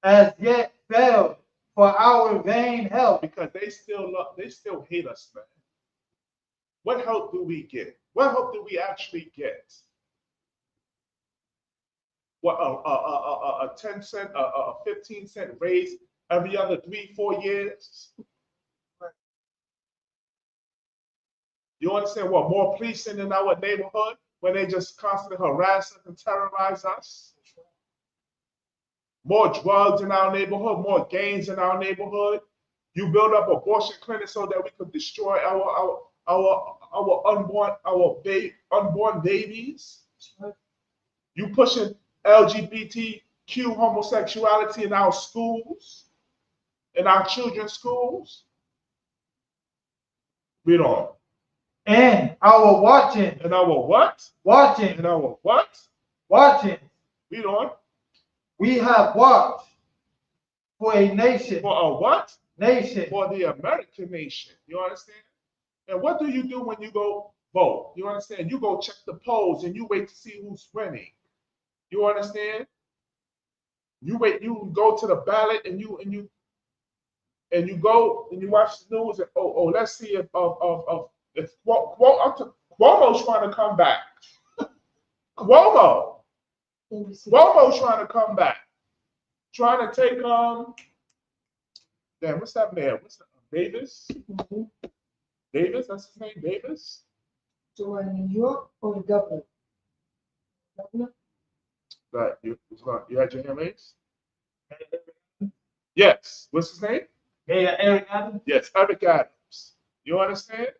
as yet failed for our vain help. Because they still hate us, man. What help do we get? What help do we actually get? What a 10 cent, a 15-cent raise every other 3-4 years? You understand what? More policing in our neighborhood when they just constantly harass us and terrorize us? More drugs in our neighborhood, more gangs in our neighborhood. You build up abortion clinics so that we could destroy our unborn babies. You pushing LGBTQ homosexuality in our schools, in our children's schools. Read on. And our watching. And our what? Watching. And our what? Watching. Read on. We have watched for a nation. For a what? Nation. For the American nation. You understand? And what do you do when you go vote? You understand? You go check the polls and you wait to see who's winning. You understand? You wait. You go to the ballot and you go and you watch the news and let's see if Cuomo's trying to come back. Cuomo's trying to come back. Trying to take damn, what's that man? What's that? Davis? Mm-hmm. Davis, that's his name, Davis? So in New York or the governor? Governor? Right. You had your hand raised? Yes. What's his name? Yeah, Eric Adams. Yes, Eric Adams. You understand?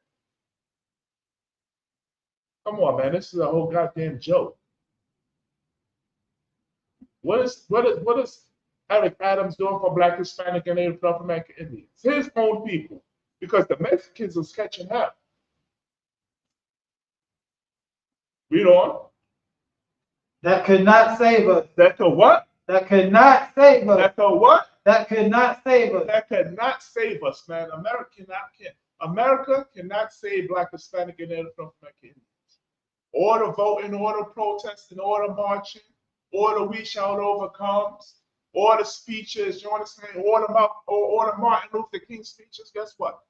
Come on, man. This is a whole goddamn joke. What is Eric Adams doing for Black, Hispanic, and Native North American Indians? His own people. Because the Mexicans was catching up. Read on. That could not save us. That could what? That could not save us. That could what? That could not save us. That could not save us, man. America cannot save Black, Hispanic, and Native North American Indians. Or the voting, or the protesting, or the marching, or the we shall overcome, or the speeches, you understand, or the Martin Luther King speeches. Guess what?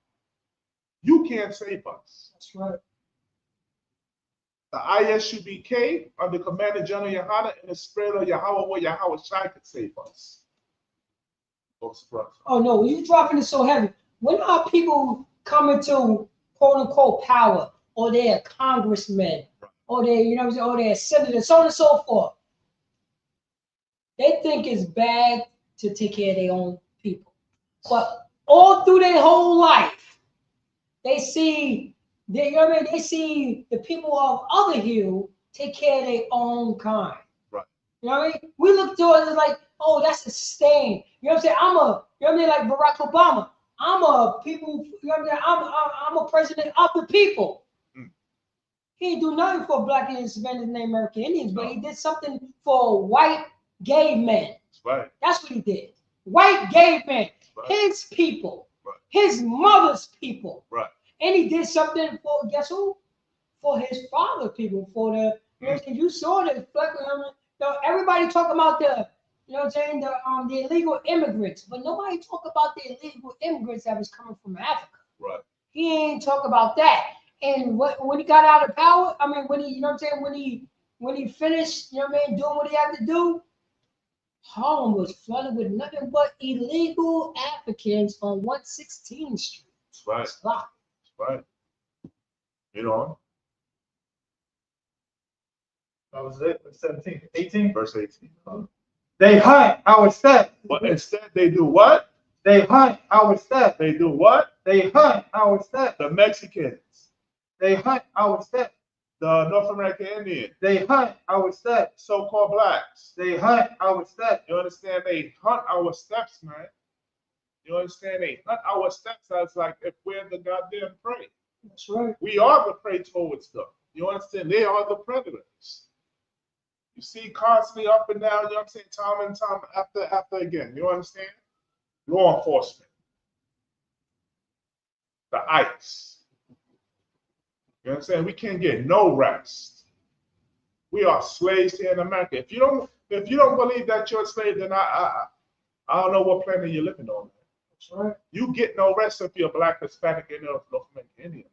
You can't save us. That's right. The ISUBK under Commander General Yahana and the spirit of Yahweh or Yahweh Shai could save us. Oh no, you dropping it so heavy. When are people coming to quote unquote power, or they're congressmen, or they're, you know what I'm saying, or they're senators, so on and so forth? They think it's bad to take care of their own people. But all through their whole life, they see, you know what I mean? They see the people of other hue take care of their own kind. Right. You know what I mean? We look to it as like, oh, that's a stain. You know what I'm saying? You know what I mean? Like Barack Obama. I'm a people, you know what I'm saying? I'm a president of the people. He didn't do nothing for Black and Hispanic and American Indians, but he did something for white gay men. That's right. That's what he did. White gay men, right. His people, right. His mother's people. Right. And he did something for, guess who? For his father people, for the, you know, you saw the, everybody talk about the, you know what I'm saying, the illegal immigrants, but nobody talk about the illegal immigrants that was coming from Africa. Right. He ain't talk about that. And when he got out of power, I mean, when he, you know what I'm saying, when he finished, you know what I mean, doing what he had to do, Harlem was flooded with nothing but illegal Africans on 116th Street. That's right. That's right. You know. That was it. 17, 18. Verse 18. They hunt our steps. But instead they do what? They hunt our steps. They do what? They hunt our steps. The Mexicans. They hunt our steps. The North American Indians. They hunt our steps. So-called blacks. They hunt our steps. You understand? They hunt our steps, man. You understand? They hunt our steps as like if we're the goddamn prey. That's right. We are the prey towards them. You understand? They are the predators. You see constantly up and down, you know what I'm saying, time and time after again. You understand? Law enforcement. The ICE. You know what I'm saying? We can't get no rest. We are slaves here in America. If you don't believe that you're a slave, then I don't know what planet you're living on. That's right. You get no rest if you're Black, Hispanic, and North American Indian.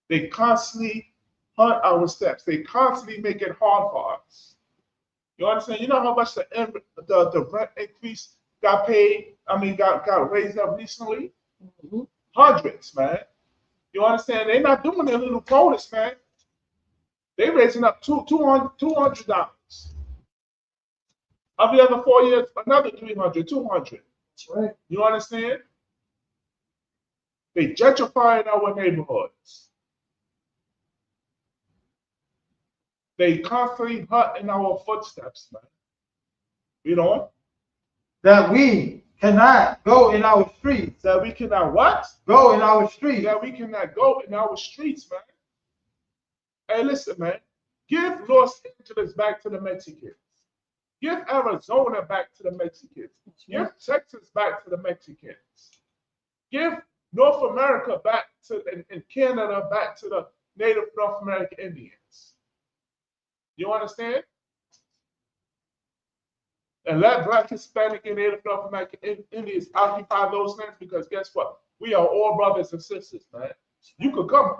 They constantly hunt our steps. They constantly make it hard for us. You understand? You know how much the rent increase got paid? I mean, got raised up recently? Mm-hmm. Hundreds, man. You understand? They're not doing their little bonus, man. They raising up $200. Of the other 4 years, another 300, 200. That's right. You understand? They gentrifying our neighborhoods. They constantly hunt in our footsteps, man. You know? That we cannot go in our streets. That we cannot what? Go in our streets. That we cannot go in our streets, man. Hey, listen, man. Give Los Angeles back to the Mexicans. Give Arizona back to the Mexicans. Give Texas back to the Mexicans. Give North America back to, and Canada back to the native North American Indians. You understand? And let Black, Hispanic, and Native North American Indians occupy those lands, because guess what? We are all brothers and sisters, man. You could come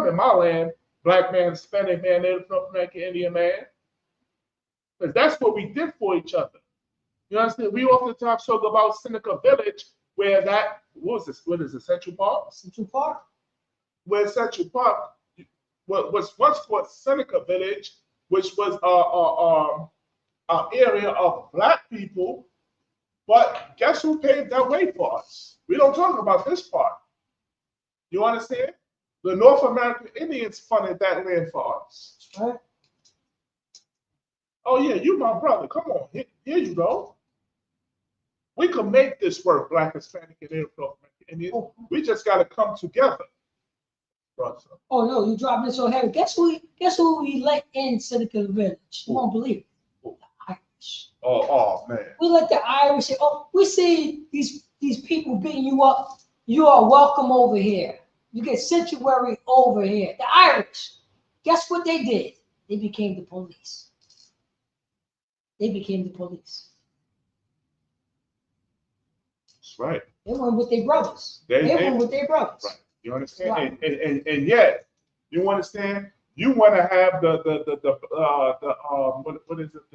in my land, Black man, Hispanic man, Native North American Indian man. Because that's what we did for each other. You understand? We oftentimes talk about Seneca Village, where that, what is it, Central Park? Central Park. Where Central Park was once called Seneca Village, which was an area of Black people. But guess who paved that way for us? We don't talk about this part. You understand? The North American Indians funded that land for us. Right. Oh yeah, you my brother. Come on, here you go. We can make this work, Black, Hispanic, and Native North American Indians. Oh. We just got to come together, brother. Oh no, you dropped it so heavy. Guess who we let in Seneca Village? You won't believe it. The Irish. Oh man. We let the Irish say, oh, we see these people beating you up. You are welcome over here. You get sanctuary over here. The Irish. Guess what they did? They became the police. They became the police. That's right. They went with their brothers. They went with their brothers. Right. You understand? Right. And yet, you understand? You want to have what is it,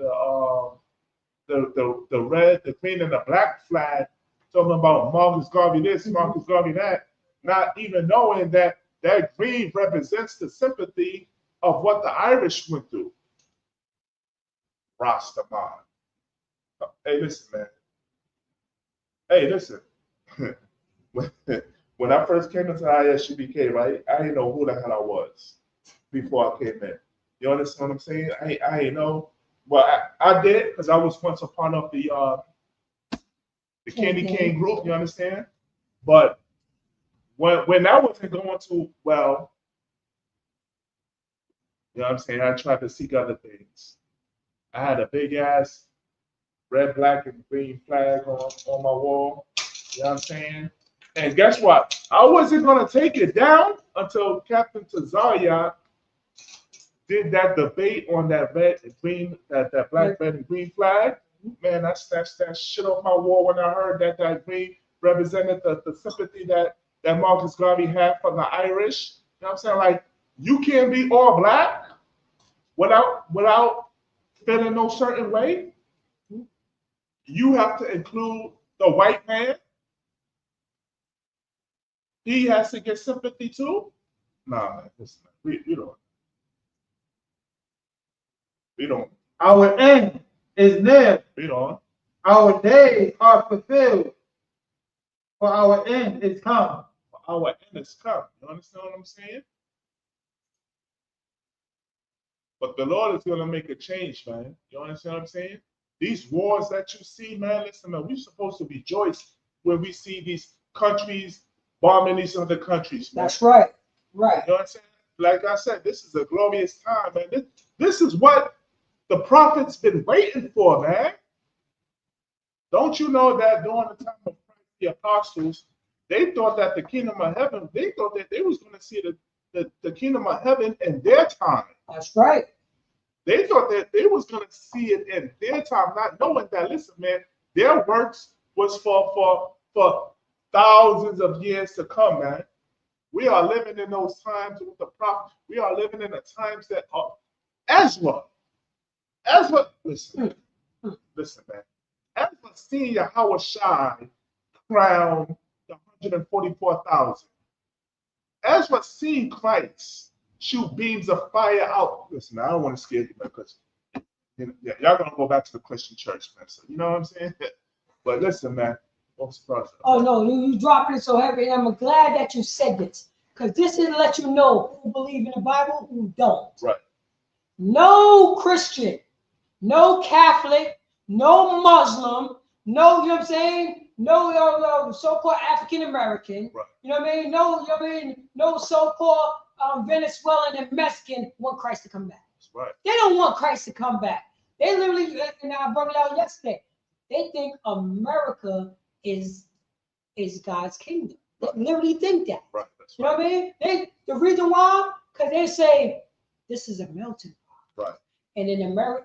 the red, the green, and the black flag, talking about Marcus Garvey this, Marcus Garvey that, not even knowing that that green represents the sympathy of what the Irish went through. Rastaman. Hey, listen, man. Hey, listen. When I first came into ISUBK, right, I didn't know who the hell I was before I came in. You understand what I'm saying? I ain't know. Well, I did, because I was once a part of the Candy Cane group, you understand? But when I wasn't going to, well, you know what I'm saying, I tried to seek other things. I had a big ass red, black, and green flag on my wall. You know what I'm saying? And guess what? I wasn't going to take it down until Captain Tazaria did that debate on that red and green, that black, red, and green flag. Man, I snatched that shit off my wall when I heard that green represented the sympathy that Marcus Garvey had for the Irish. You know what I'm saying? Like, you can't be all black without feeling no certain way. You have to include the white man. He has to get sympathy too. Nah, man, listen, we don't. Our end is near. Read on. Our days are fulfilled, for our end is come. Our end is come. You understand what I'm saying? But the Lord is going to make a change, man. You understand what I'm saying? These wars that you see, man, listen, man, we're supposed to rejoice when we see these countries bombing these other countries, man. That's right. Right. You know what I'm saying? Like I said, this is a glorious time, man. This is what the prophets been waiting for, man. Don't you know that during the time of the apostles, they thought that the kingdom of heaven, they thought that they was going to see the kingdom of heaven in their time. That's right. They thought that they was going to see it in their time, not knowing that, listen, man, their works was for thousands of years to come, man. We are living in those times with the prophet. We are living in the times that are Ezra, listen, man. Ezra seen Yahweh Shai crown the 144,000. Ezra seen Christ shoot beams of fire out. Listen, I don't want to scare you, man, because y'all gonna go back to the Christian church, man. So you know what I'm saying? But listen, man. Oh no, you dropping it so heavy. And I'm glad that you said this, because this is to let you know who believe in the Bible, who don't. Right. No Christian, no Catholic, no Muslim, no, you know what I'm saying? No so-called African American. Right. You know what I mean? No, you know what I mean? No so-called Venezuelan and Mexican want Christ to come back. That's right. They don't want Christ to come back. They literally, and I brought it out yesterday. They think America is God's kingdom. They literally think that. Right. You know what I mean? The reason why, because they say this is a melting pot. Right. And in America,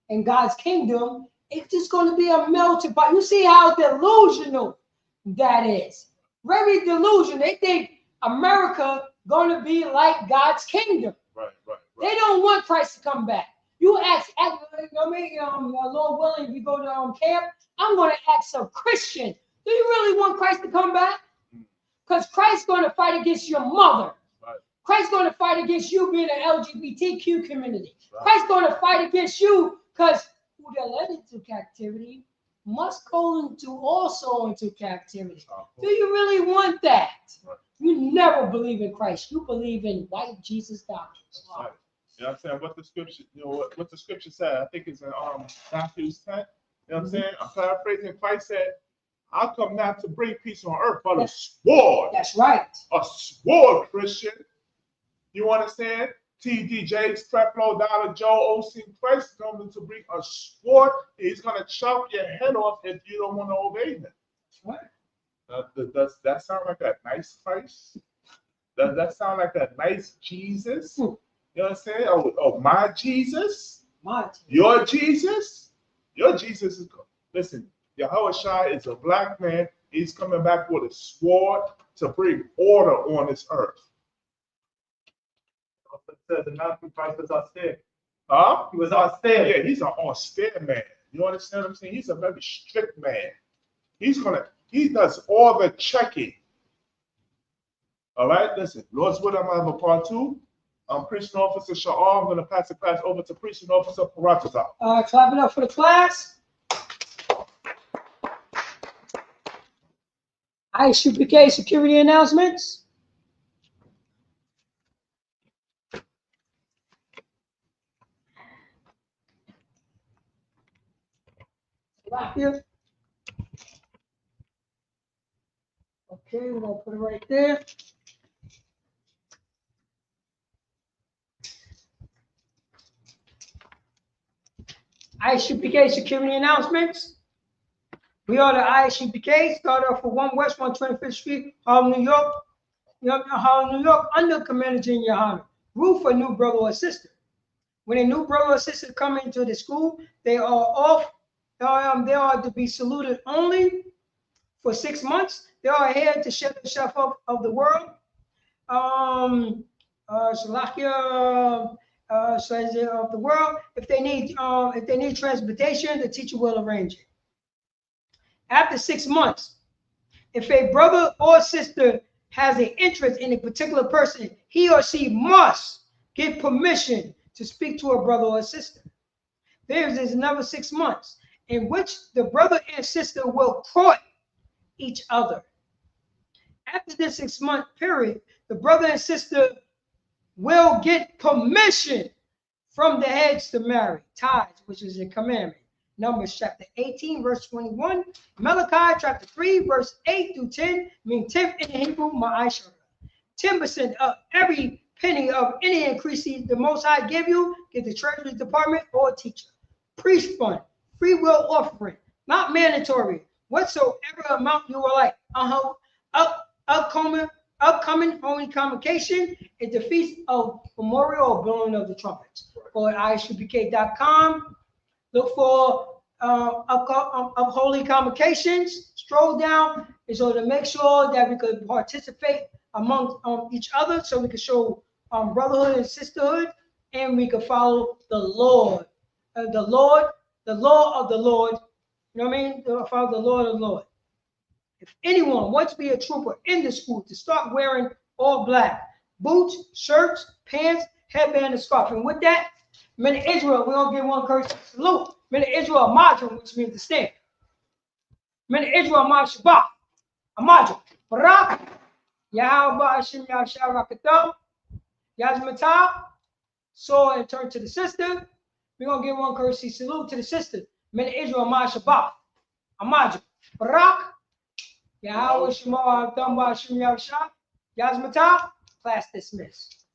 in God's kingdom, it's just going to be a melting pot. You see how delusional that is. Very delusional. They think America going to be like God's kingdom. Right. They don't want Christ to come back. You ask, you know what I mean, Lord willing, if you go to camp, I'm going to ask a Christian, do you really want Christ to come back? Because Christ's going to fight against your mother. Right. Christ's going to fight against you being an LGBTQ community. Right. Christ's going to fight against you because who they led into captivity must go also into captivity. Do you really want that? Right. You never believe in Christ. You believe in white Jesus doctrine. Right. You know what I'm saying? What the scripture, what the scripture said, I think it's in Matthew 10. You know what I'm saying? I'm paraphrasing. Christ said, I come not to bring peace on earth, but a sword. That's right. A sword, Christian. You understand? TD Jakes, Creflo, Dollar Joe, OC, Christ is coming to bring a sword. He's going to chop your head off if you don't want to obey him. That's right. Does that sound like a nice Christ? Does that sound like a nice Jesus? You know what I'm saying? Oh, my Jesus? Your Jesus? Your Jesus is, listen, Yahweh Shai is a black man. He's coming back with a sword to bring order on this earth. It says in Matthew, Christ was austere. Huh? He was austere. Yeah, he's an austere man. You understand what I'm saying? He's a very strict man. He does all the checking. All right, listen, Lord's will, I'm gonna have a part 2. Preaching Officer Sha'ar, I'm going to pass the class over to Preaching Officer Paratazar. Clap it up for the class. Isupk security announcements. Right here. Okay, we're going to put it right there. Isupk security announcements. We are the Isupk. Start off for 1 West 125th Street, Harlem, New York. Harlem, New York, under Commander Junior Harlem. Rule for new brother or sister. When a new brother or sister come into the school, they are off. They are to be saluted only for 6 months. They are here to shut the shelf of the world. Salakia. Of the world. If they need transportation, the teacher will arrange it. After 6 months, if a brother or sister has an interest in a particular person, he or she must get permission to speak to a brother or a sister. There is another 6 months in which the brother and sister will court each other. After this 6-month period, the brother and sister will get permission from the heads to marry. Tithes, which is a commandment. Numbers chapter 18, verse 21. Malachi chapter 3, verse 8 through 10. Mean 10th in Hebrew, ma'ashara. 10% of every penny of any increase the Most High give you, get the Treasury Department or teacher. Priest fund, free will offering, not mandatory. Whatsoever amount you are like. Upcoming holy convocation is the Feast of Memorial or Blowing of the Trumpets. Go to isupk.com. Look for holy convocations. Stroll down in order to make sure that we could participate among each other, so we could show brotherhood and sisterhood, and we could follow the Lord, the law of the Lord. You know what I mean? Follow the Lord of the Lord. If anyone wants to be a trooper in the school, to start wearing all black, boots, shirts, pants, headband, and scarf. And with that, men of Israel, we're going to give one courtesy salute. Men of Israel, Amajim, which means to stand. Men of Israel, Amaj Shabbat, Amajim, Barak, Yahweh Hashem Yahshua Rakatam, Yazmatah, so and turn to the sister. We're going to give one courtesy salute to the sister. Men of Israel, Amaj Shabbat, Amajim, Barak, Yahweh Shema Adam Hashem Yahshua, Yazmatah, class dismissed.